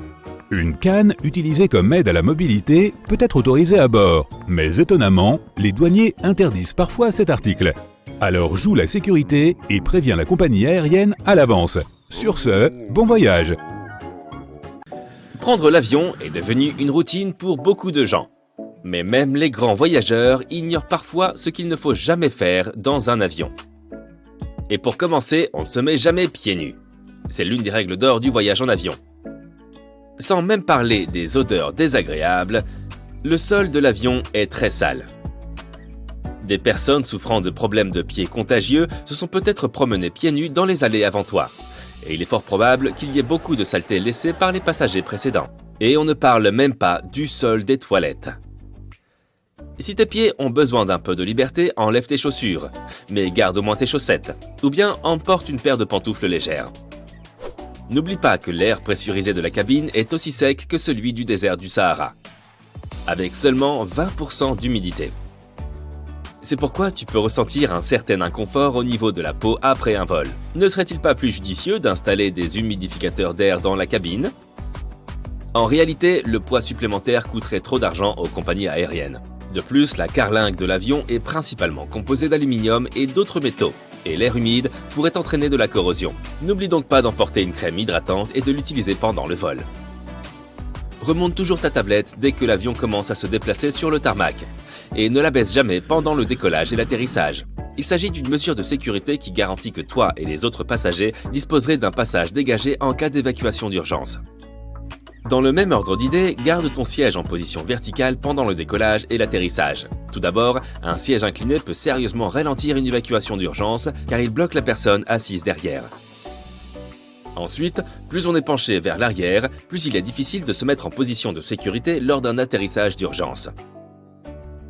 Speaker 2: Une canne utilisée comme aide à la mobilité peut être autorisée à bord, mais étonnamment, les douaniers interdisent parfois cet article. Alors joue la sécurité et préviens la compagnie aérienne à l'avance. Sur ce, bon voyage!
Speaker 1: Prendre l'avion est devenu une routine pour beaucoup de gens. Mais même les grands voyageurs ignorent parfois ce qu'il ne faut jamais faire dans un avion. Et pour commencer, on ne se met jamais pieds nus. C'est l'une des règles d'or du voyage en avion. Sans même parler des odeurs désagréables, le sol de l'avion est très sale. Des personnes souffrant de problèmes de pieds contagieux se sont peut-être promenées pieds nus dans les allées avant toi. Et il est fort probable qu'il y ait beaucoup de saleté laissée par les passagers précédents. Et on ne parle même pas du sol des toilettes. Si tes pieds ont besoin d'un peu de liberté, enlève tes chaussures, mais garde au moins tes chaussettes, ou bien emporte une paire de pantoufles légères. N'oublie pas que l'air pressurisé de la cabine est aussi sec que celui du désert du Sahara, avec seulement 20% d'humidité. C'est pourquoi tu peux ressentir un certain inconfort au niveau de la peau après un vol. Ne serait-il pas plus judicieux d'installer des humidificateurs d'air dans la cabine ? En réalité, le poids supplémentaire coûterait trop d'argent aux compagnies aériennes. De plus, la carlingue de l'avion est principalement composée d'aluminium et d'autres métaux, et l'air humide pourrait entraîner de la corrosion. N'oublie donc pas d'emporter une crème hydratante et de l'utiliser pendant le vol. Remonte toujours ta tablette dès que l'avion commence à se déplacer sur le tarmac, et ne la baisse jamais pendant le décollage et l'atterrissage. Il s'agit d'une mesure de sécurité qui garantit que toi et les autres passagers disposerez d'un passage dégagé en cas d'évacuation d'urgence. Dans le même ordre d'idée, garde ton siège en position verticale pendant le décollage et l'atterrissage. Tout d'abord, un siège incliné peut sérieusement ralentir une évacuation d'urgence car il bloque la personne assise derrière. Ensuite, plus on est penché vers l'arrière, plus il est difficile de se mettre en position de sécurité lors d'un atterrissage d'urgence.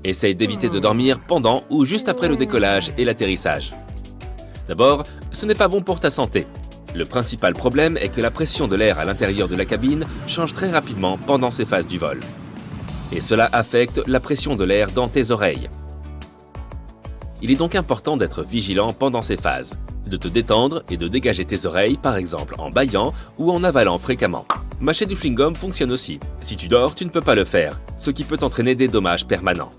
Speaker 1: Essaye d'éviter de dormir pendant ou juste après le décollage et l'atterrissage. D'abord, ce n'est pas bon pour ta santé. Le principal problème est que la pression de l'air à l'intérieur de la cabine change très rapidement pendant ces phases du vol. Et cela affecte la pression de l'air dans tes oreilles. Il est donc important d'être vigilant pendant ces phases, de te détendre et de dégager tes oreilles, par exemple en bâillant ou en avalant fréquemment. Mâcher du chewing-gum fonctionne aussi. Si tu dors, tu ne peux pas le faire, ce qui peut entraîner des dommages permanents.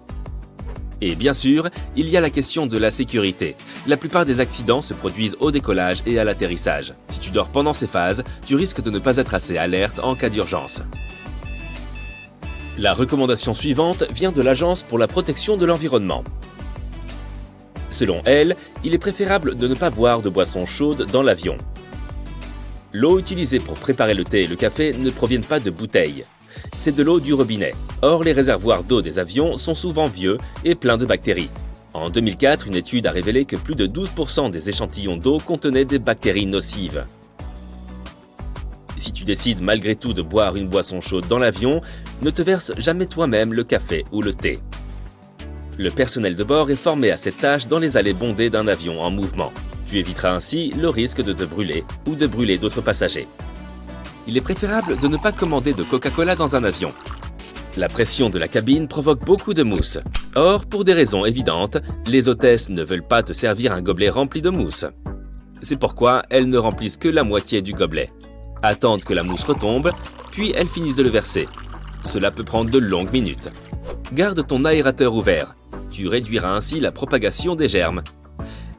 Speaker 1: Et bien sûr, il y a la question de la sécurité. La plupart des accidents se produisent au décollage et à l'atterrissage. Si tu dors pendant ces phases, tu risques de ne pas être assez alerte en cas d'urgence. La recommandation suivante vient de l'Agence pour la protection de l'environnement. Selon elle, il est préférable de ne pas boire de boissons chaudes dans l'avion. L'eau utilisée pour préparer le thé et le café ne proviennent pas de bouteilles. C'est de l'eau du robinet. Or, les réservoirs d'eau des avions sont souvent vieux et pleins de bactéries. En 2004, une étude a révélé que plus de 12% des échantillons d'eau contenaient des bactéries nocives. Si tu décides malgré tout de boire une boisson chaude dans l'avion, ne te verse jamais toi-même le café ou le thé. Le personnel de bord est formé à cette tâche dans les allées bondées d'un avion en mouvement. Tu éviteras ainsi le risque de te brûler ou de brûler d'autres passagers. Il est préférable de ne pas commander de Coca-Cola dans un avion. La pression de la cabine provoque beaucoup de mousse. Or, pour des raisons évidentes, les hôtesses ne veulent pas te servir un gobelet rempli de mousse. C'est pourquoi elles ne remplissent que la moitié du gobelet. Attendent que la mousse retombe, puis elles finissent de le verser. Cela peut prendre de longues minutes. Garde ton aérateur ouvert. Tu réduiras ainsi la propagation des germes.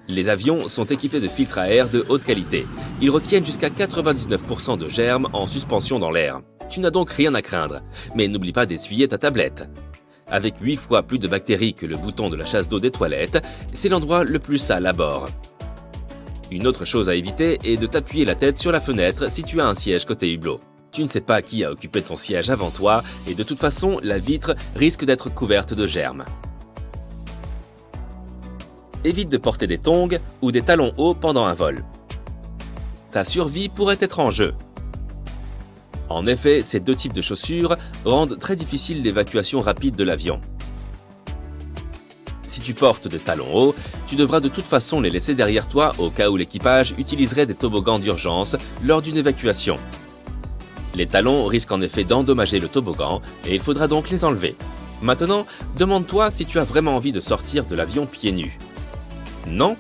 Speaker 1: Les avions sont équipés de filtres à air de haute qualité. Ils retiennent jusqu'à 99% de germes en suspension dans l'air. Tu n'as donc rien à craindre, mais n'oublie pas d'essuyer ta tablette. Avec 8 fois plus de bactéries que le bouton de la chasse d'eau des toilettes, c'est l'endroit le plus sale à bord. Une autre chose à éviter est de t'appuyer la tête sur la fenêtre si tu as un siège côté hublot. Tu ne sais pas qui a occupé ton siège avant toi et de toute façon, la vitre risque d'être couverte de germes. Évite de porter des tongs ou des talons hauts pendant un vol. Ta survie pourrait être en jeu. En effet, ces deux types de chaussures rendent très difficile l'évacuation rapide de l'avion. Si tu portes des talons hauts, tu devras de toute façon les laisser derrière toi au cas où l'équipage utiliserait des toboggans d'urgence lors d'une évacuation. Les talons risquent en effet d'endommager le toboggan et il faudra donc les enlever. Maintenant, demande-toi si tu as vraiment envie de sortir de l'avion pieds nus. Non?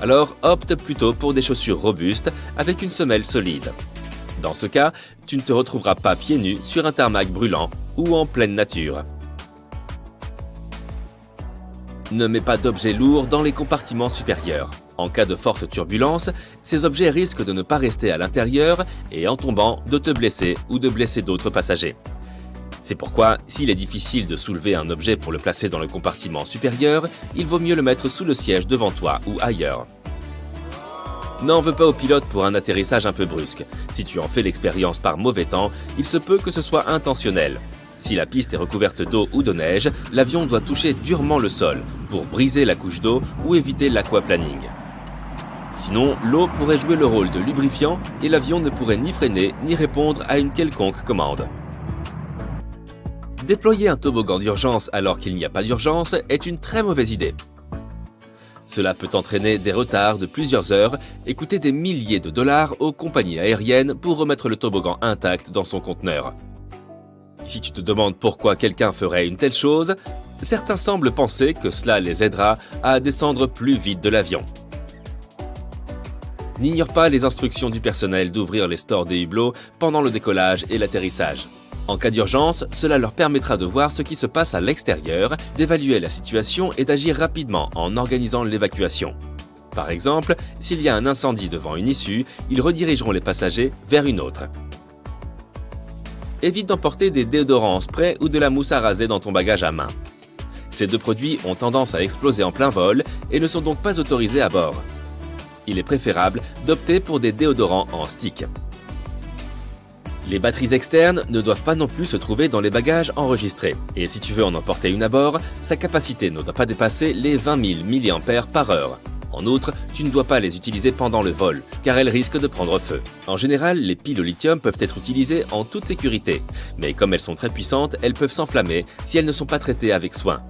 Speaker 1: Alors opte plutôt pour des chaussures robustes avec une semelle solide. Dans ce cas, tu ne te retrouveras pas pieds nus sur un tarmac brûlant ou en pleine nature. Ne mets pas d'objets lourds dans les compartiments supérieurs. En cas de forte turbulence, ces objets risquent de ne pas rester à l'intérieur et en tombant de te blesser ou de blesser d'autres passagers. C'est pourquoi, s'il est difficile de soulever un objet pour le placer dans le compartiment supérieur, il vaut mieux le mettre sous le siège devant toi ou ailleurs. N'en veux pas au pilote pour un atterrissage un peu brusque. Si tu en fais l'expérience par mauvais temps, il se peut que ce soit intentionnel. Si la piste est recouverte d'eau ou de neige, l'avion doit toucher durement le sol pour briser la couche d'eau ou éviter l'aquaplaning. Sinon, l'eau pourrait jouer le rôle de lubrifiant et l'avion ne pourrait ni freiner ni répondre à une quelconque commande. Déployer un toboggan d'urgence alors qu'il n'y a pas d'urgence est une très mauvaise idée. Cela peut entraîner des retards de plusieurs heures et coûter des milliers de dollars aux compagnies aériennes pour remettre le toboggan intact dans son conteneur. Si tu te demandes pourquoi quelqu'un ferait une telle chose, certains semblent penser que cela les aidera à descendre plus vite de l'avion. N'ignore pas les instructions du personnel d'ouvrir les stores des hublots pendant le décollage et l'atterrissage. En cas d'urgence, cela leur permettra de voir ce qui se passe à l'extérieur, d'évaluer la situation et d'agir rapidement en organisant l'évacuation. Par exemple, s'il y a un incendie devant une issue, ils redirigeront les passagers vers une autre. Évite d'emporter des déodorants sprays ou de la mousse à raser dans ton bagage à main. Ces deux produits ont tendance à exploser en plein vol et ne sont donc pas autorisés à bord. Il est préférable d'opter pour des déodorants en stick. Les batteries externes ne doivent pas non plus se trouver dans les bagages enregistrés. Et si tu veux en emporter une à bord, sa capacité ne doit pas dépasser les 20 000 mAh par heure. En outre, tu ne dois pas les utiliser pendant le vol, car elles risquent de prendre feu. En général, les piles au lithium peuvent être utilisées en toute sécurité, mais comme elles sont très puissantes, elles peuvent s'enflammer si elles ne sont pas traitées avec soin,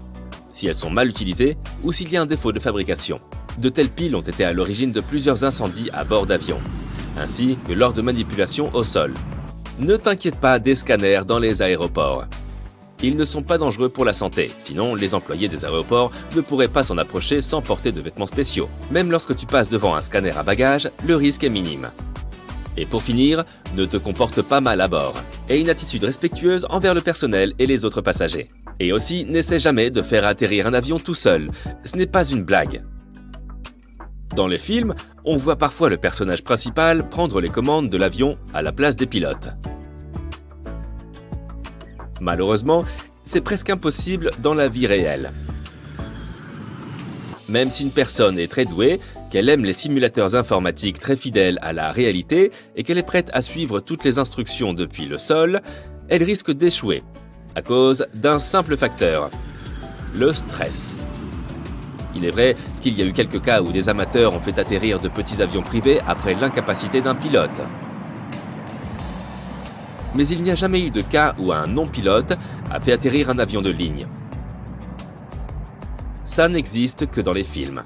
Speaker 1: si elles sont mal utilisées ou s'il y a un défaut de fabrication. De telles piles ont été à l'origine de plusieurs incendies à bord d'avions, ainsi que lors de manipulations au sol. Ne t'inquiète pas des scanners dans les aéroports. Ils ne sont pas dangereux pour la santé, sinon les employés des aéroports ne pourraient pas s'en approcher sans porter de vêtements spéciaux. Même lorsque tu passes devant un scanner à bagages, le risque est minime. Et pour finir, ne te comporte pas mal à bord. Aie une attitude respectueuse envers le personnel et les autres passagers. Et aussi, n'essaie jamais de faire atterrir un avion tout seul. Ce n'est pas une blague. Dans les films, on voit parfois le personnage principal prendre les commandes de l'avion à la place des pilotes. Malheureusement, c'est presque impossible dans la vie réelle. Même si une personne est très douée, qu'elle aime les simulateurs informatiques très fidèles à la réalité et qu'elle est prête à suivre toutes les instructions depuis le sol, elle risque d'échouer à cause d'un simple facteur, le stress. Il est vrai qu'il y a eu quelques cas où des amateurs ont fait atterrir de petits avions privés après l'incapacité d'un pilote. Mais il n'y a jamais eu de cas où un non-pilote a fait atterrir un avion de ligne. Ça n'existe que dans les films.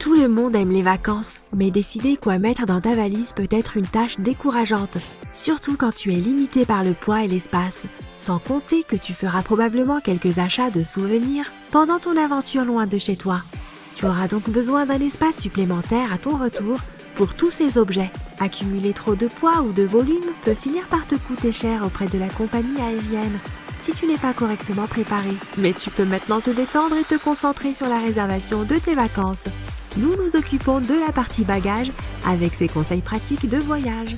Speaker 4: Tout le monde aime les vacances, mais décider quoi mettre dans ta valise peut être une tâche décourageante, surtout quand tu es limité par le poids et l'espace. Sans compter que tu feras probablement quelques achats de souvenirs pendant ton aventure loin de chez toi. Tu auras donc besoin d'un espace supplémentaire à ton retour pour tous ces objets. Accumuler trop de poids ou de volume peut finir par te coûter cher auprès de la compagnie aérienne si tu n'es pas correctement préparé. Mais tu peux maintenant te détendre et te concentrer sur la réservation de tes vacances. Nous nous occupons de la partie bagages avec ces conseils pratiques de voyage.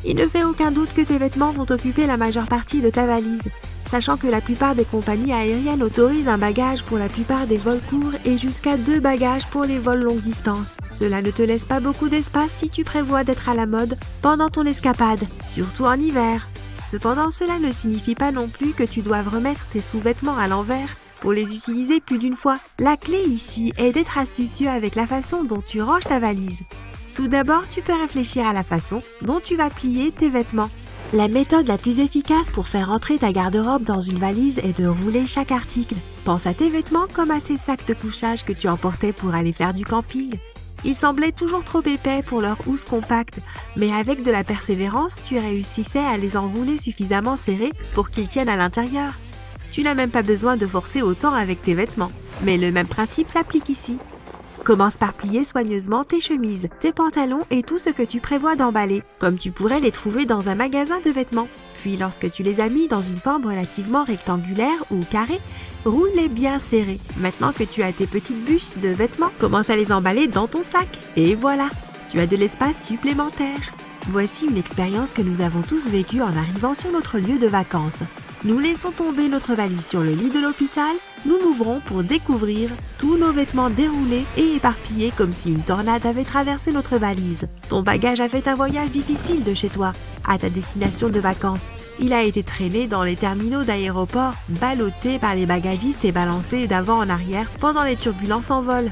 Speaker 4: Il ne fait aucun doute que tes vêtements vont occuper la majeure partie de ta valise, sachant que la plupart des compagnies aériennes autorisent un bagage pour la plupart des vols courts et jusqu'à 2 bagages pour les vols longue distance. Cela ne te laisse pas beaucoup d'espace si tu prévois d'être à la mode pendant ton escapade, surtout en hiver. Cependant, cela ne signifie pas non plus que tu doives remettre tes sous-vêtements à l'envers pour les utiliser plus d'une fois. La clé ici est d'être astucieux avec la façon dont tu ranges ta valise. Tout d'abord, tu peux réfléchir à la façon dont tu vas plier tes vêtements. La méthode la plus efficace pour faire entrer ta garde-robe dans une valise est de rouler chaque article. Pense à tes vêtements comme à ces sacs de couchage que tu emportais pour aller faire du camping. Ils semblaient toujours trop épais pour leur housse compacte, mais avec de la persévérance, tu réussissais à les enrouler suffisamment serrés pour qu'ils tiennent à l'intérieur. Tu n'as même pas besoin de forcer autant avec tes vêtements, mais le même principe s'applique ici. Commence par plier soigneusement tes chemises, tes pantalons et tout ce que tu prévois d'emballer, comme tu pourrais les trouver dans un magasin de vêtements. Puis lorsque tu les as mis dans une forme relativement rectangulaire ou carrée, roule-les bien serrés. Maintenant que tu as tes petites bûches de vêtements, commence à les emballer dans ton sac. Et voilà, tu as de l'espace supplémentaire. Voici une expérience que nous avons tous vécue en arrivant sur notre lieu de vacances. Nous laissons tomber notre valise sur le lit de l'hôpital, nous m'ouvrons pour découvrir tous nos vêtements déroulés et éparpillés comme si une tornade avait traversé notre valise. Ton bagage a fait un voyage difficile de chez toi à ta destination de vacances. Il a été traîné dans les terminaux d'aéroport, ballotté par les bagagistes et balancé d'avant en arrière pendant les turbulences en vol.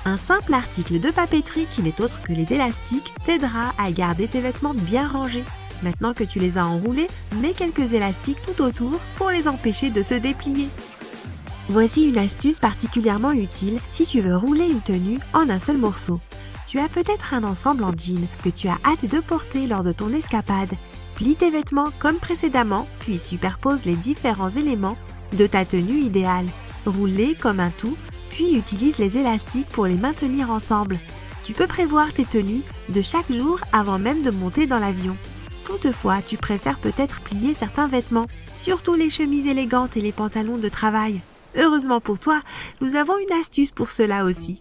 Speaker 4: Un simple article de papeterie qui n'est autre que les élastiques t'aidera à garder tes vêtements bien rangés. Maintenant que tu les as enroulés, mets quelques élastiques tout autour pour les empêcher de se déplier. Voici une astuce particulièrement utile si tu veux rouler une tenue en un seul morceau. Tu as peut-être un ensemble en jean que tu as hâte de porter lors de ton escapade. Plie tes vêtements comme précédemment, puis superpose les différents éléments de ta tenue idéale. Roule-les comme un tout, puis utilise les élastiques pour les maintenir ensemble. Tu peux prévoir tes tenues de chaque jour avant même de monter dans l'avion. Toutefois, tu préfères peut-être plier certains vêtements, surtout les chemises élégantes et les pantalons de travail. Heureusement pour toi, nous avons une astuce pour cela aussi.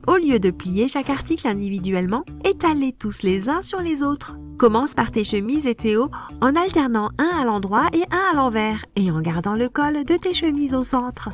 Speaker 4: Au lieu de plier chaque article individuellement, étalez tous les uns sur les autres. Commence par tes chemises et tes hauts en alternant un à l'endroit et un à l'envers et en gardant le col de tes chemises au centre.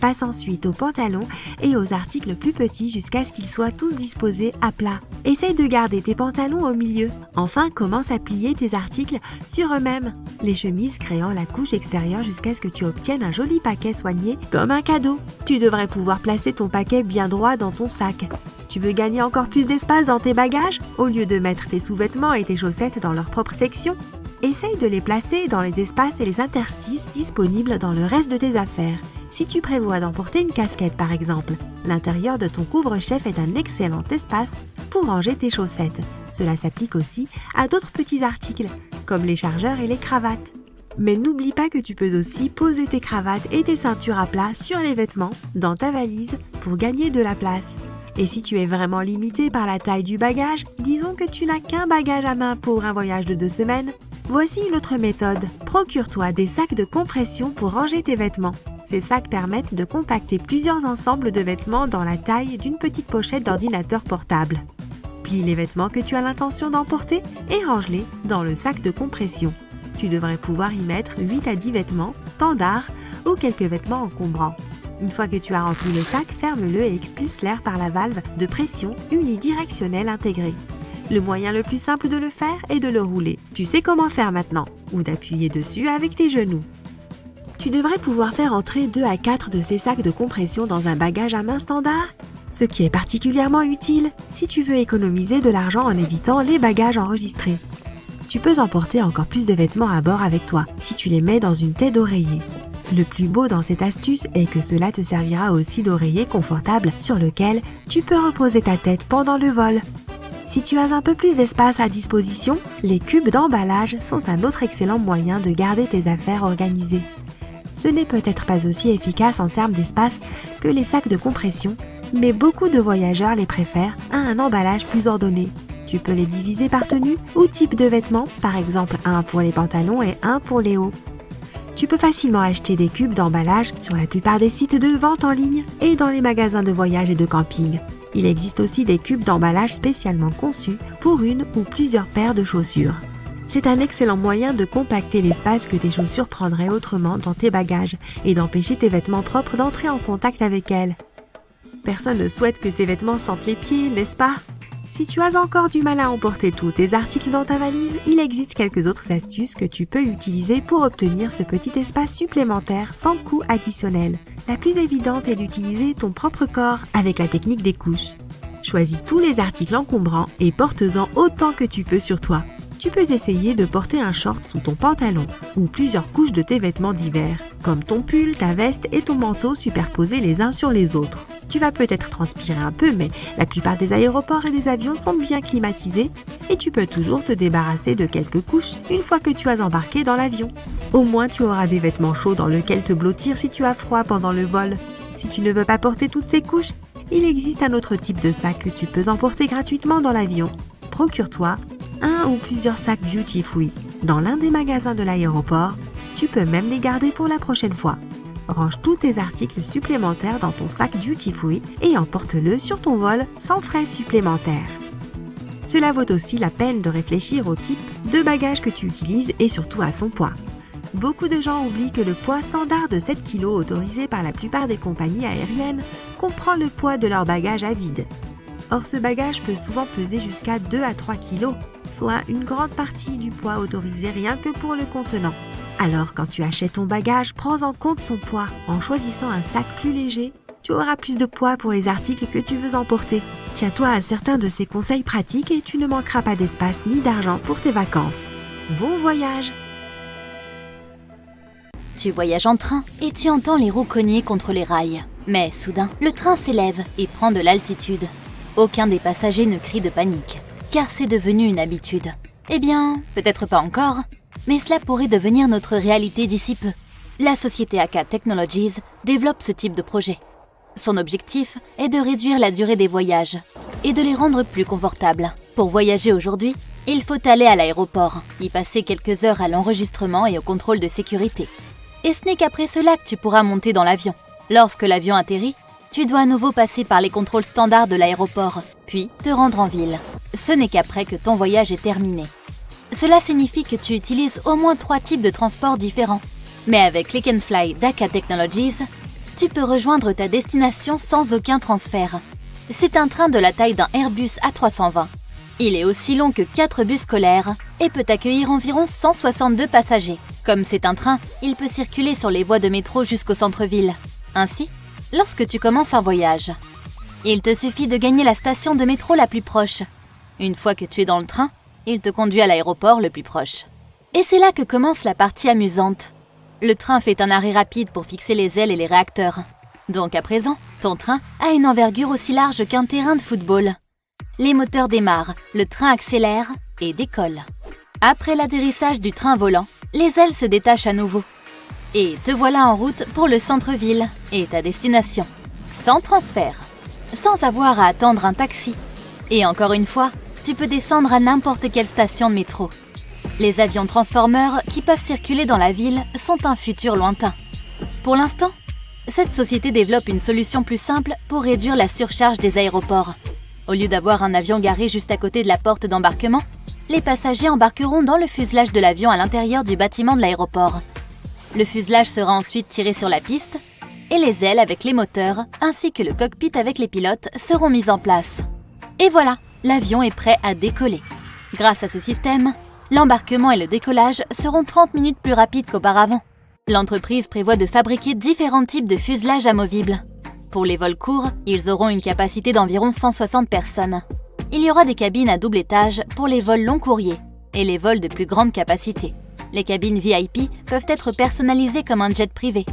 Speaker 4: Passe ensuite aux pantalons et aux articles plus petits jusqu'à ce qu'ils soient tous disposés à plat. Essaye de garder tes pantalons au milieu. Enfin, commence à plier tes articles sur eux-mêmes, les chemises créant la couche extérieure jusqu'à ce que tu obtiennes un joli paquet soigné comme un cadeau. Tu devrais pouvoir placer ton paquet bien droit dans ton sac. Tu veux gagner encore plus d'espace dans tes bagages? Au lieu de mettre tes sous-vêtements et tes chaussettes dans leur propre section, essaye de les placer dans les espaces et les interstices disponibles dans le reste de tes affaires. Si tu prévois d'emporter une casquette par exemple, l'intérieur de ton couvre-chef est un excellent espace pour ranger tes chaussettes. Cela s'applique aussi à d'autres petits articles, comme les chargeurs et les cravates. Mais n'oublie pas que tu peux aussi poser tes cravates et tes ceintures à plat sur les vêtements, dans ta valise, pour gagner de la place. Et si tu es vraiment limité par la taille du bagage, disons que tu n'as qu'un bagage à main pour un voyage de 2 semaines, voici une autre méthode. Procure-toi des sacs de compression pour ranger tes vêtements. Ces sacs permettent de compacter plusieurs ensembles de vêtements dans la taille d'une petite pochette d'ordinateur portable. Plie les vêtements que tu as l'intention d'emporter et range-les dans le sac de compression. Tu devrais pouvoir y mettre 8 à 10 vêtements standards ou quelques vêtements encombrants. Une fois que tu as rempli le sac, ferme-le et expulse l'air par la valve de pression unidirectionnelle intégrée. Le moyen le plus simple de le faire est de le rouler. Tu sais comment faire maintenant, ou d'appuyer dessus avec tes genoux. Tu devrais pouvoir faire entrer 2 à 4 de ces sacs de compression dans un bagage à main standard, ce qui est particulièrement utile si tu veux économiser de l'argent en évitant les bagages enregistrés. Tu peux emporter encore plus de vêtements à bord avec toi si tu les mets dans une tête d'oreiller. Le plus beau dans cette astuce est que cela te servira aussi d'oreiller confortable sur lequel tu peux reposer ta tête pendant le vol. Si tu as un peu plus d'espace à disposition, les cubes d'emballage sont un autre excellent moyen de garder tes affaires organisées. Ce n'est peut-être pas aussi efficace en termes d'espace que les sacs de compression, mais beaucoup de voyageurs les préfèrent à un emballage plus ordonné. Tu peux les diviser par tenue ou type de vêtements, par exemple un pour les pantalons et un pour les hauts. Tu peux facilement acheter des cubes d'emballage sur la plupart des sites de vente en ligne et dans les magasins de voyage et de camping. Il existe aussi des cubes d'emballage spécialement conçus pour une ou plusieurs paires de chaussures. C'est un excellent moyen de compacter l'espace que tes chaussures prendraient autrement dans tes bagages et d'empêcher tes vêtements propres d'entrer en contact avec elles. Personne ne souhaite que ses vêtements sentent les pieds, n'est-ce pas? Si tu as encore du mal à emporter tous tes articles dans ta valise, il existe quelques autres astuces que tu peux utiliser pour obtenir ce petit espace supplémentaire sans coût additionnel. La plus évidente est d'utiliser ton propre corps avec la technique des couches. Choisis tous les articles encombrants et porte-en autant que tu peux sur toi. Tu peux essayer de porter un short sous ton pantalon ou plusieurs couches de tes vêtements d'hiver, comme ton pull, ta veste et ton manteau superposés les uns sur les autres. Tu vas peut-être transpirer un peu, mais la plupart des aéroports et des avions sont bien climatisés et tu peux toujours te débarrasser de quelques couches une fois que tu as embarqué dans l'avion. Au moins, tu auras des vêtements chauds dans lesquels te blottir si tu as froid pendant le vol. Si tu ne veux pas porter toutes ces couches, il existe un autre type de sac que tu peux emporter gratuitement dans l'avion. Procure-toi un ou plusieurs sacs Duty Free dans l'un des magasins de l'aéroport. Tu peux même les garder pour la prochaine fois. Range tous tes articles supplémentaires dans ton sac Duty Free et emporte-le sur ton vol sans frais supplémentaires. Cela vaut aussi la peine de réfléchir au type de bagage que tu utilises et surtout à son poids. Beaucoup de gens oublient que le poids standard de 7 kg autorisé par la plupart des compagnies aériennes comprend le poids de leur bagage à vide. Or, ce bagage peut souvent peser jusqu'à 2 à 3 kg, soit une grande partie du poids autorisé rien que pour le contenant. Alors, quand tu achètes ton bagage, prends en compte son poids. En choisissant un sac plus léger, tu auras plus de poids pour les articles que tu veux emporter. Tiens-toi à certains de ces conseils pratiques et tu ne manqueras pas d'espace ni d'argent pour tes vacances. Bon voyage!
Speaker 5: Tu voyages en train et tu entends les roues cogner contre les rails. Mais soudain, le train s'élève et prend de l'altitude. Aucun des passagers ne crie de panique, car c'est devenu une habitude. Eh bien, peut-être pas encore, mais cela pourrait devenir notre réalité d'ici peu. La société AK Technologies développe ce type de projet. Son objectif est de réduire la durée des voyages et de les rendre plus confortables. Pour voyager aujourd'hui, il faut aller à l'aéroport, y passer quelques heures à l'enregistrement et au contrôle de sécurité. Et ce n'est qu'après cela que tu pourras monter dans l'avion. Lorsque l'avion atterrit, tu dois à nouveau passer par les contrôles standards de l'aéroport, puis te rendre en ville. Ce n'est qu'après que ton voyage est terminé. Cela signifie que tu utilises au moins 3 types de transports différents. Mais avec Click and Fly d'Aka Technologies, tu peux rejoindre ta destination sans aucun transfert. C'est un train de la taille d'un Airbus A320. Il est aussi long que 4 bus scolaires et peut accueillir environ 162 passagers. Comme c'est un train, il peut circuler sur les voies de métro jusqu'au centre-ville. Ainsi, lorsque tu commences un voyage, il te suffit de gagner la station de métro la plus proche. Une fois que tu es dans le train, il te conduit à l'aéroport le plus proche. Et c'est là que commence la partie amusante. Le train fait un arrêt rapide pour fixer les ailes et les réacteurs. Donc à présent, ton train a une envergure aussi large qu'un terrain de football. Les moteurs démarrent, le train accélère et décolle. Après l'atterrissage du train volant, les ailes se détachent à nouveau. Et te voilà en route pour le centre-ville et ta destination. Sans transfert, sans avoir à attendre un taxi. Et encore une fois, tu peux descendre à n'importe quelle station de métro. Les avions Transformers qui peuvent circuler dans la ville sont un futur lointain. Pour l'instant, cette société développe une solution plus simple pour réduire la surcharge des aéroports. Au lieu d'avoir un avion garé juste à côté de la porte d'embarquement, les passagers embarqueront dans le fuselage de l'avion à l'intérieur du bâtiment de l'aéroport. Le fuselage sera ensuite tiré sur la piste et les ailes avec les moteurs ainsi que le cockpit avec les pilotes seront mises en place. Et voilà, l'avion est prêt à décoller. Grâce à ce système, l'embarquement et le décollage seront 30 minutes plus rapides qu'auparavant. L'entreprise prévoit de fabriquer différents types de fuselages amovibles. Pour les vols courts, ils auront une capacité d'environ 160 personnes. Il y aura des cabines à double étage pour les vols long courriers et les vols de plus grande capacité. Les cabines VIP peuvent être personnalisées comme un jet privé.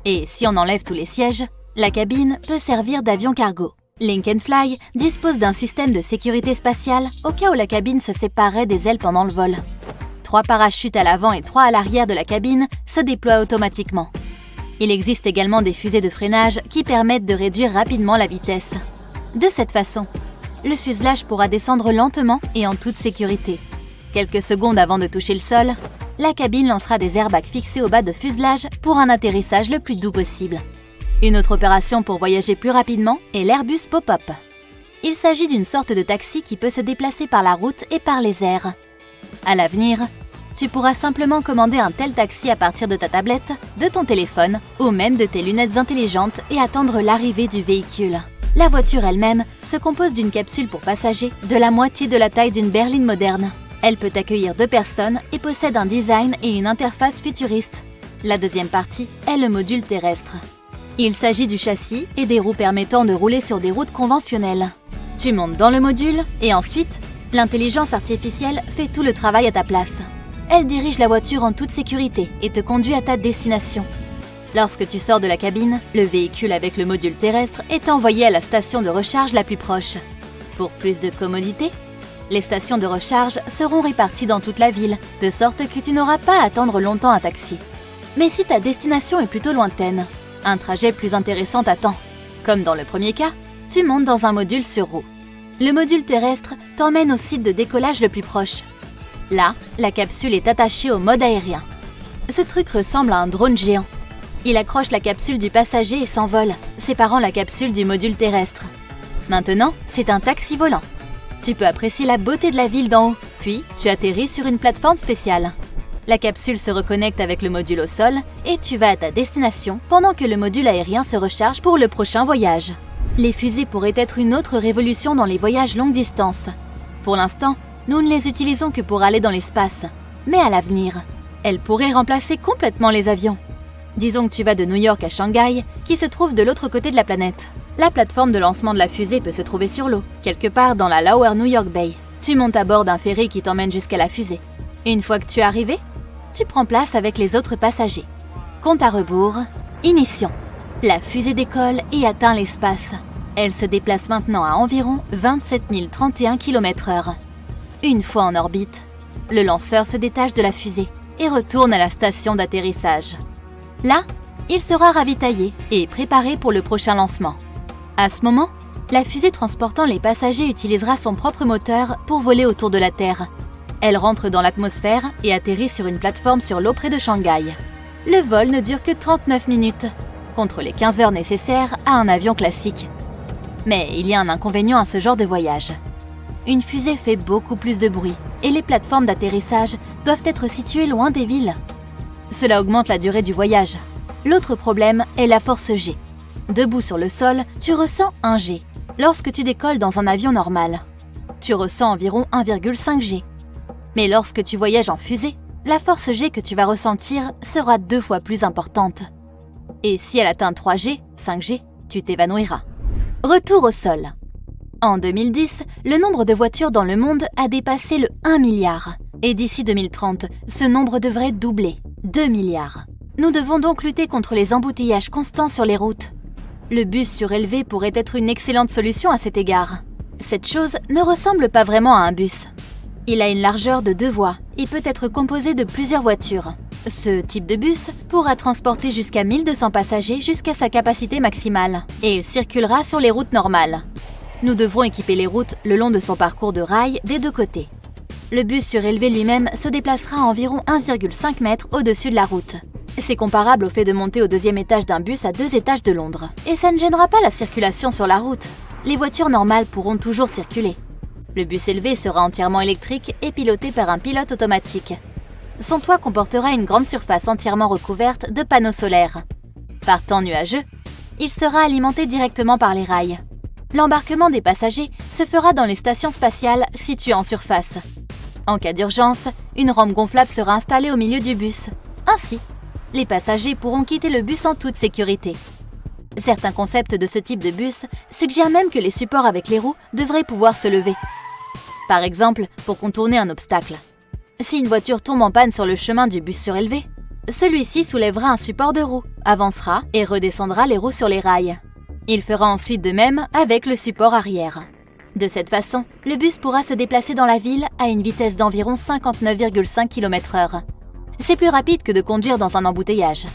Speaker 5: Et si on enlève tous les sièges, la cabine peut servir d'avion cargo. Link and Fly dispose d'un système de sécurité spatiale au cas où la cabine se séparait des ailes pendant le vol. 3 parachutes à l'avant et 3 à l'arrière de la cabine se déploient automatiquement. Il existe également des fusées de freinage qui permettent de réduire rapidement la vitesse. De cette façon, le fuselage pourra descendre lentement et en toute sécurité. Quelques secondes avant de toucher le sol, la cabine lancera des airbags fixés au bas de fuselage pour un atterrissage le plus doux possible. Une autre opération pour voyager plus rapidement est l'Airbus Pop-up. Il s'agit d'une sorte de taxi qui peut se déplacer par la route et par les airs. À l'avenir, tu pourras simplement commander un tel taxi à partir de ta tablette, de ton téléphone ou même de tes lunettes intelligentes et attendre l'arrivée du véhicule. La voiture elle-même se compose d'une capsule pour passagers de la moitié de la taille d'une berline moderne. Elle peut accueillir 2 personnes et possède un design et une interface futuriste. La deuxième partie est le module terrestre. Il s'agit du châssis et des roues permettant de rouler sur des routes conventionnelles. Tu montes dans le module et ensuite, l'intelligence artificielle fait tout le travail à ta place. Elle dirige la voiture en toute sécurité et te conduit à ta destination. Lorsque tu sors de la cabine, le véhicule avec le module terrestre est envoyé à la station de recharge la plus proche. Pour plus de commodité, les stations de recharge seront réparties dans toute la ville, de sorte que tu n'auras pas à attendre longtemps un taxi. Mais si ta destination est plutôt lointaine, un trajet plus intéressant t'attend. Comme dans le premier cas, tu montes dans un module sur roue. Le module terrestre t'emmène au site de décollage le plus proche. Là, la capsule est attachée au mode aérien. Ce truc ressemble à un drone géant. Il accroche la capsule du passager et s'envole, séparant la capsule du module terrestre. Maintenant, c'est un taxi volant. Tu peux apprécier la beauté de la ville d'en haut, puis tu atterris sur une plateforme spéciale. La capsule se reconnecte avec le module au sol et tu vas à ta destination pendant que le module aérien se recharge pour le prochain voyage. Les fusées pourraient être une autre révolution dans les voyages longue distance. Pour l'instant, nous ne les utilisons que pour aller dans l'espace. Mais à l'avenir, elles pourraient remplacer complètement les avions. Disons que tu vas de New York à Shanghai, qui se trouve de l'autre côté de la planète. La plateforme de lancement de la fusée peut se trouver sur l'eau, quelque part dans la Lower New York Bay. Tu montes à bord d'un ferry qui t'emmène jusqu'à la fusée. Une fois que tu es arrivé, tu prends place avec les autres passagers. Compte à rebours, ignition. La fusée décolle et atteint l'espace. Elle se déplace maintenant à environ 27 031 km/h. Une fois en orbite, le lanceur se détache de la fusée et retourne à la station d'atterrissage. Là, il sera ravitaillé et préparé pour le prochain lancement. À ce moment, la fusée transportant les passagers utilisera son propre moteur pour voler autour de la Terre. Elle rentre dans l'atmosphère et atterrit sur une plateforme sur l'eau près de Shanghai. Le vol ne dure que 39 minutes, contre les 15 heures nécessaires à un avion classique. Mais il y a un inconvénient à ce genre de voyage. Une fusée fait beaucoup plus de bruit et les plateformes d'atterrissage doivent être situées loin des villes. Cela augmente la durée du voyage. L'autre problème est la force G. Debout sur le sol, tu ressens un G. Lorsque tu décolles dans un avion normal, tu ressens environ 1,5 G. Mais lorsque tu voyages en fusée, la force G que tu vas ressentir sera 2 fois plus importante. Et si elle atteint 3G, 5G, tu t'évanouiras. Retour au sol. En 2010, le nombre de voitures dans le monde a dépassé le 1 milliard. Et d'ici 2030, ce nombre devrait doubler, 2 milliards. Nous devons donc lutter contre les embouteillages constants sur les routes. Le bus surélevé pourrait être une excellente solution à cet égard. Cette chose ne ressemble pas vraiment à un bus. Il a une largeur de 2 voies et peut être composé de plusieurs voitures. Ce type de bus pourra transporter jusqu'à 1200 passagers jusqu'à sa capacité maximale et il circulera sur les routes normales. Nous devrons équiper les routes le long de son parcours de rails des 2 côtés. Le bus surélevé lui-même se déplacera à environ 1,5 mètres au-dessus de la route. C'est comparable au fait de monter au 2e étage d'un bus à 2 étages de Londres. Et ça ne gênera pas la circulation sur la route. Les voitures normales pourront toujours circuler. Le bus élevé sera entièrement électrique et piloté par un pilote automatique. Son toit comportera une grande surface entièrement recouverte de panneaux solaires. Par temps nuageux, il sera alimenté directement par les rails. L'embarquement des passagers se fera dans les stations spatiales situées en surface. En cas d'urgence, une rampe gonflable sera installée au milieu du bus. Ainsi, les passagers pourront quitter le bus en toute sécurité. Certains concepts de ce type de bus suggèrent même que les supports avec les roues devraient pouvoir se lever. Par exemple, pour contourner un obstacle. Si une voiture tombe en panne sur le chemin du bus surélevé, celui-ci soulèvera un support de roues, avancera et redescendra les roues sur les rails. Il fera ensuite de même avec le support arrière. De cette façon, le bus pourra se déplacer dans la ville à une vitesse d'environ 59,5 km/h. C'est plus rapide que de conduire dans un embouteillage.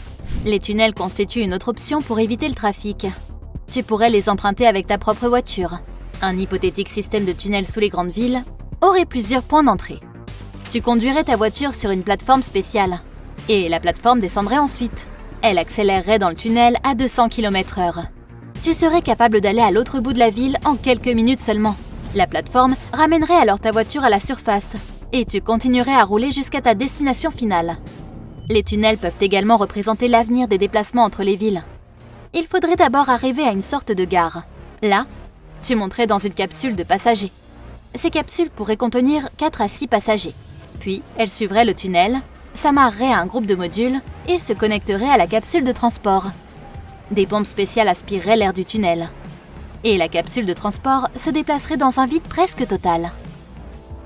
Speaker 5: Les tunnels constituent une autre option pour éviter le trafic. Tu pourrais les emprunter avec ta propre voiture. Un hypothétique système de tunnels sous les grandes villes aurait plusieurs points d'entrée. Tu conduirais ta voiture sur une plateforme spéciale. Et la plateforme descendrait ensuite. Elle accélérerait dans le tunnel à 200 km/h. Tu serais capable d'aller à l'autre bout de la ville en quelques minutes seulement. La plateforme ramènerait alors ta voiture à la surface. Et tu continuerais à rouler jusqu'à ta destination finale. Les tunnels peuvent également représenter l'avenir des déplacements entre les villes. Il faudrait d'abord arriver à une sorte de gare. Là, tu monterais dans une capsule de passagers. Ces capsules pourraient contenir 4 à 6 passagers. Puis, elles suivraient le tunnel, s'amarreraient à un groupe de modules et se connecteraient à la capsule de transport. Des pompes spéciales aspireraient l'air du tunnel. Et la capsule de transport se déplacerait dans un vide presque total.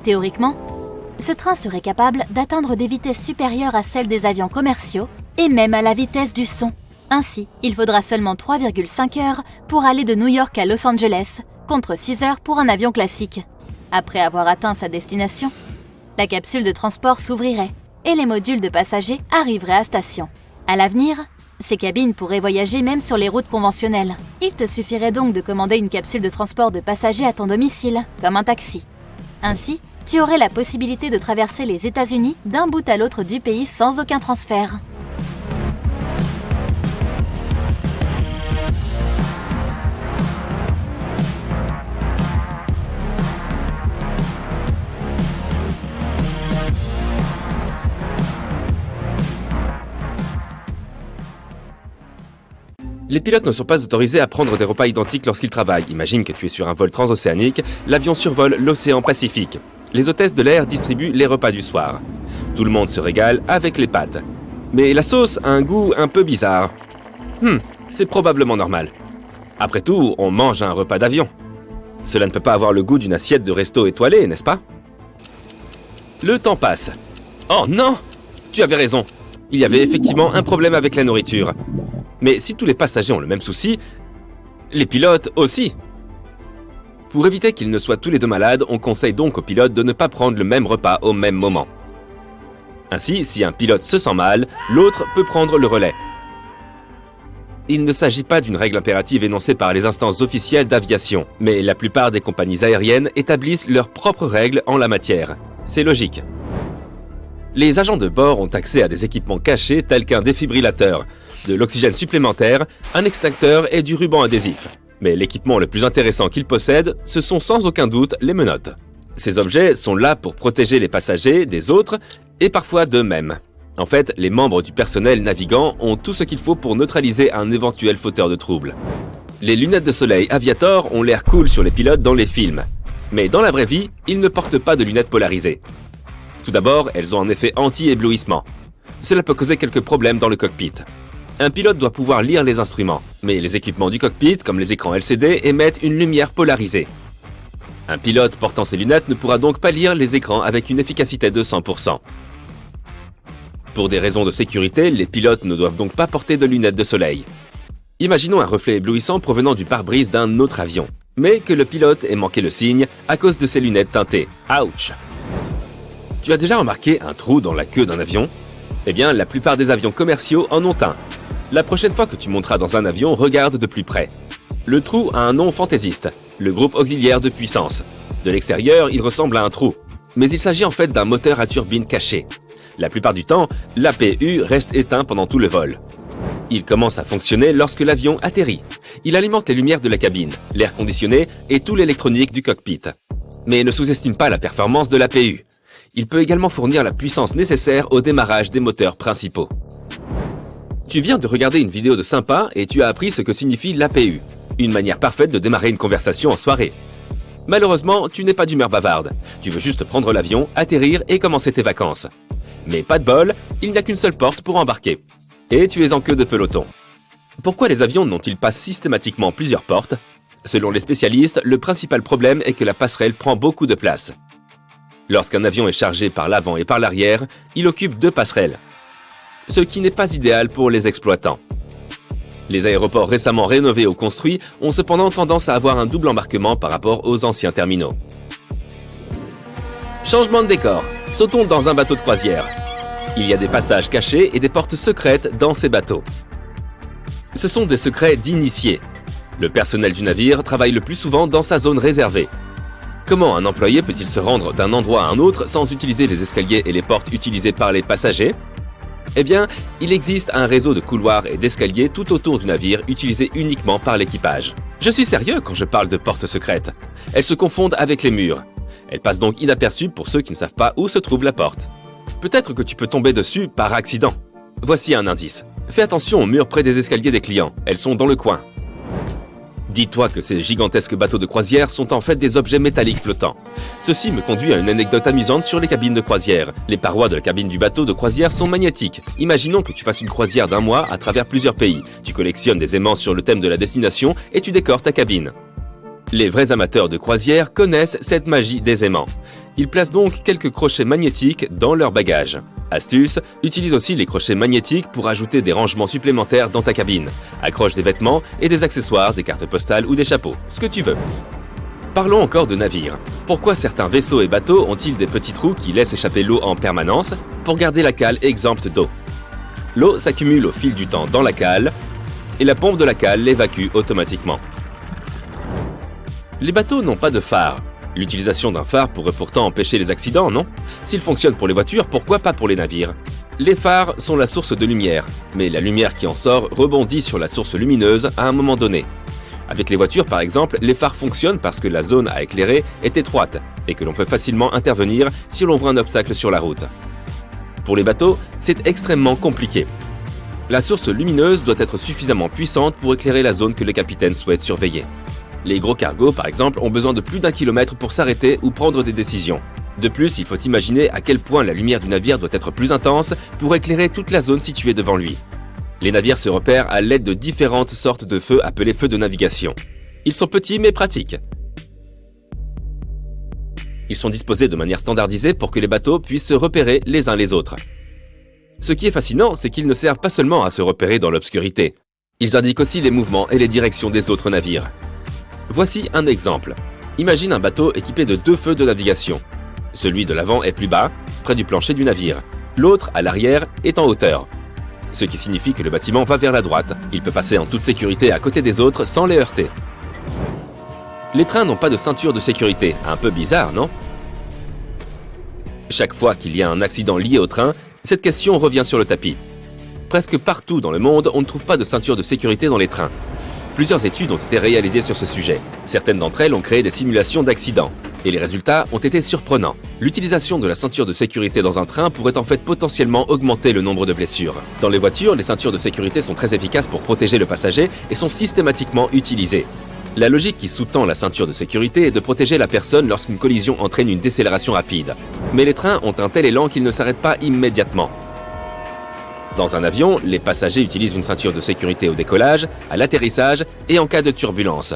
Speaker 5: Théoriquement, ce train serait capable d'atteindre des vitesses supérieures à celles des avions commerciaux et même à la vitesse du son. Ainsi, il faudra seulement 3,5 heures pour aller de New York à Los Angeles, contre 6 heures pour un avion classique. Après avoir atteint sa destination, la capsule de transport s'ouvrirait et les modules de passagers arriveraient à station. À l'avenir, ces cabines pourraient voyager même sur les routes conventionnelles. Il te suffirait donc de commander une capsule de transport de passagers à ton domicile, comme un taxi. Ainsi, tu aurais la possibilité de traverser les États-Unis d'un bout à l'autre du pays sans aucun transfert.
Speaker 1: Les pilotes ne sont pas autorisés à prendre des repas identiques lorsqu'ils travaillent. Imagine que tu es sur un vol transocéanique, l'avion survole l'océan Pacifique. Les hôtesses de l'air distribuent les repas du soir. Tout le monde se régale avec les pâtes. Mais la sauce a un goût un peu bizarre. C'est probablement normal. Après tout, on mange un repas d'avion. Cela ne peut pas avoir le goût d'une assiette de resto étoilée, n'est-ce pas? Le temps passe. Oh non! Tu avais raison. Il y avait effectivement un problème avec la nourriture. Mais si tous les passagers ont le même souci, les pilotes aussi. Pour éviter qu'ils ne soient tous les deux malades, on conseille donc aux pilotes de ne pas prendre le même repas au même moment. Ainsi, si un pilote se sent mal, l'autre peut prendre le relais. Il ne s'agit pas d'une règle impérative énoncée par les instances officielles d'aviation, mais la plupart des compagnies aériennes établissent leurs propres règles en la matière. C'est logique. Les agents de bord ont accès à des équipements cachés tels qu'un défibrillateur, de l'oxygène supplémentaire, un extincteur et du ruban adhésif. Mais l'équipement le plus intéressant qu'ils possèdent, ce sont sans aucun doute les menottes. Ces objets sont là pour protéger les passagers des autres et parfois d'eux-mêmes. En fait, les membres du personnel navigant ont tout ce qu'il faut pour neutraliser un éventuel fauteur de troubles. Les lunettes de soleil Aviator ont l'air cool sur les pilotes dans les films. Mais dans la vraie vie, ils ne portent pas de lunettes polarisées. Tout d'abord, elles ont un effet anti-éblouissement. Cela peut causer quelques problèmes dans le cockpit. Un pilote doit pouvoir lire les instruments, mais les équipements du cockpit, comme les écrans LCD, émettent une lumière polarisée. Un pilote portant ces lunettes ne pourra donc pas lire les écrans avec une efficacité de 100%. Pour des raisons de sécurité, les pilotes ne doivent donc pas porter de lunettes de soleil. Imaginons un reflet éblouissant provenant du pare-brise d'un autre avion, mais que le pilote ait manqué le signe à cause de ses lunettes teintées. Ouch! Tu as déjà remarqué un trou dans la queue d'un avion? Eh bien, la plupart des avions commerciaux en ont un. La prochaine fois que tu monteras dans un avion, regarde de plus près. Le trou a un nom fantaisiste, le groupe auxiliaire de puissance. De l'extérieur, il ressemble à un trou, mais il s'agit en fait d'un moteur à turbine caché. La plupart du temps, l'APU reste éteint pendant tout le vol. Il commence à fonctionner lorsque l'avion atterrit. Il alimente les lumières de la cabine, l'air conditionné et tout l'électronique du cockpit. Mais ne sous-estime pas la performance de l'APU. Il peut également fournir la puissance nécessaire au démarrage des moteurs principaux. Tu viens de regarder une vidéo de Sympa et tu as appris ce que signifie l'APU, une manière parfaite de démarrer une conversation en soirée. Malheureusement, tu n'es pas d'humeur bavarde. Tu veux juste prendre l'avion, atterrir et commencer tes vacances. Mais pas de bol, il n'y a qu'une seule porte pour embarquer. Et tu es en queue de peloton. Pourquoi les avions n'ont-ils pas systématiquement plusieurs portes? Selon les spécialistes, le principal problème est que la passerelle prend beaucoup de place. Lorsqu'un avion est chargé par l'avant et par l'arrière, il occupe 2 passerelles. Ce qui n'est pas idéal pour les exploitants. Les aéroports récemment rénovés ou construits ont cependant tendance à avoir un double embarquement par rapport aux anciens terminaux. Changement de décor. Sautons dans un bateau de croisière. Il y a des passages cachés et des portes secrètes dans ces bateaux. Ce sont des secrets d'initiés. Le personnel du navire travaille le plus souvent dans sa zone réservée. Comment un employé peut-il se rendre d'un endroit à un autre sans utiliser les escaliers et les portes utilisées par les passagers? Eh bien, il existe un réseau de couloirs et d'escaliers tout autour du navire utilisé uniquement par l'équipage. Je suis sérieux quand je parle de portes secrètes. Elles se confondent avec les murs. Elles passent donc inaperçues pour ceux qui ne savent pas où se trouve la porte. Peut-être que tu peux tomber dessus par accident. Voici un indice. Fais attention aux murs près des escaliers des clients. Elles sont dans le coin. Dis-toi que ces gigantesques bateaux de croisière sont en fait des objets métalliques flottants. Ceci me conduit à une anecdote amusante sur les cabines de croisière. Les parois de la cabine du bateau de croisière sont magnétiques. Imaginons que tu fasses une croisière d'1 mois à travers plusieurs pays. Tu collectionnes des aimants sur le thème de la destination et tu décores ta cabine. Les vrais amateurs de croisière connaissent cette magie des aimants. Ils placent donc quelques crochets magnétiques dans leur bagage. Astuce, utilise aussi les crochets magnétiques pour ajouter des rangements supplémentaires dans ta cabine. Accroche des vêtements et des accessoires, des cartes postales ou des chapeaux, ce que tu veux. Parlons encore de navires. Pourquoi certains vaisseaux et bateaux ont-ils des petits trous qui laissent échapper l'eau en permanence pour garder la cale exempte d'eau? L'eau s'accumule au fil du temps dans la cale et la pompe de la cale l'évacue automatiquement. Les bateaux n'ont pas de phare. L'utilisation d'un phare pourrait pourtant empêcher les accidents, non? S'il fonctionne pour les voitures, pourquoi pas pour les navires? Les phares sont la source de lumière, mais la lumière qui en sort rebondit sur la source lumineuse à un moment donné. Avec les voitures par exemple, les phares fonctionnent parce que la zone à éclairer est étroite et que l'on peut facilement intervenir si l'on voit un obstacle sur la route. Pour les bateaux, c'est extrêmement compliqué. La source lumineuse doit être suffisamment puissante pour éclairer la zone que le capitaine souhaite surveiller. Les gros cargos, par exemple, ont besoin de plus d'1 kilomètre pour s'arrêter ou prendre des décisions. De plus, il faut imaginer à quel point la lumière du navire doit être plus intense pour éclairer toute la zone située devant lui. Les navires se repèrent à l'aide de différentes sortes de feux appelés feux de navigation. Ils sont petits mais pratiques. Ils sont disposés de manière standardisée pour que les bateaux puissent se repérer les uns les autres. Ce qui est fascinant, c'est qu'ils ne servent pas seulement à se repérer dans l'obscurité. Ils indiquent aussi les mouvements et les directions des autres navires. Voici un exemple. Imagine un bateau équipé de 2 feux de navigation. Celui de l'avant est plus bas, près du plancher du navire. L'autre, à l'arrière, est en hauteur. Ce qui signifie que le bâtiment va vers la droite. Il peut passer en toute sécurité à côté des autres sans les heurter. Les trains n'ont pas de ceinture de sécurité. Un peu bizarre, non? Chaque fois qu'il y a un accident lié au train, cette question revient sur le tapis. Presque partout dans le monde, on ne trouve pas de ceinture de sécurité dans les trains. Plusieurs études ont été réalisées sur ce sujet. Certaines d'entre elles ont créé des simulations d'accidents. Et les résultats ont été surprenants. L'utilisation de la ceinture de sécurité dans un train pourrait en fait potentiellement augmenter le nombre de blessures. Dans les voitures, les ceintures de sécurité sont très efficaces pour protéger le passager et sont systématiquement utilisées. La logique qui sous-tend la ceinture de sécurité est de protéger la personne lorsqu'une collision entraîne une décélération rapide. Mais les trains ont un tel élan qu'ils ne s'arrêtent pas immédiatement. Dans un avion, les passagers utilisent une ceinture de sécurité au décollage, à l'atterrissage et en cas de turbulence.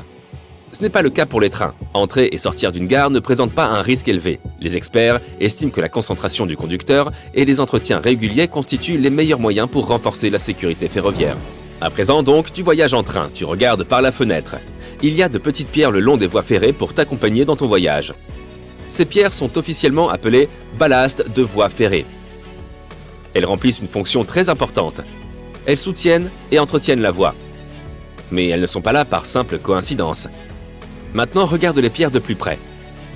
Speaker 1: Ce n'est pas le cas pour les trains. Entrer et sortir d'une gare ne présentent pas un risque élevé. Les experts estiment que la concentration du conducteur et les entretiens réguliers constituent les meilleurs moyens pour renforcer la sécurité ferroviaire. À présent donc, tu voyages en train, tu regardes par la fenêtre. Il y a de petites pierres le long des voies ferrées pour t'accompagner dans ton voyage. Ces pierres sont officiellement appelées ballasts de voies ferrées. Elles remplissent une fonction très importante. Elles soutiennent et entretiennent la voie. Mais elles ne sont pas là par simple coïncidence. Maintenant, regarde les pierres de plus près.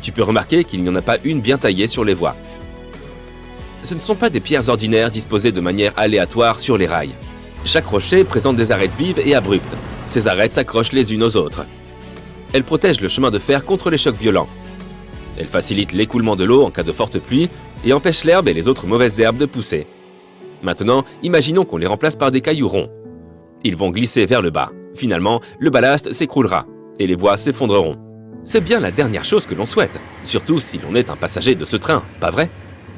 Speaker 1: Tu peux remarquer qu'il n'y en a pas une bien taillée sur les voies. Ce ne sont pas des pierres ordinaires disposées de manière aléatoire sur les rails. Chaque rocher présente des arêtes vives et abruptes. Ces arêtes s'accrochent les unes aux autres. Elles protègent le chemin de fer contre les chocs violents. Elles facilitent l'écoulement de l'eau en cas de forte pluie et empêchent l'herbe et les autres mauvaises herbes de pousser. Maintenant, imaginons qu'on les remplace par des cailloux ronds. Ils vont glisser vers le bas. Finalement, le ballast s'écroulera et les voies s'effondreront. C'est bien la dernière chose que l'on souhaite, surtout si l'on est un passager de ce train, pas vrai ?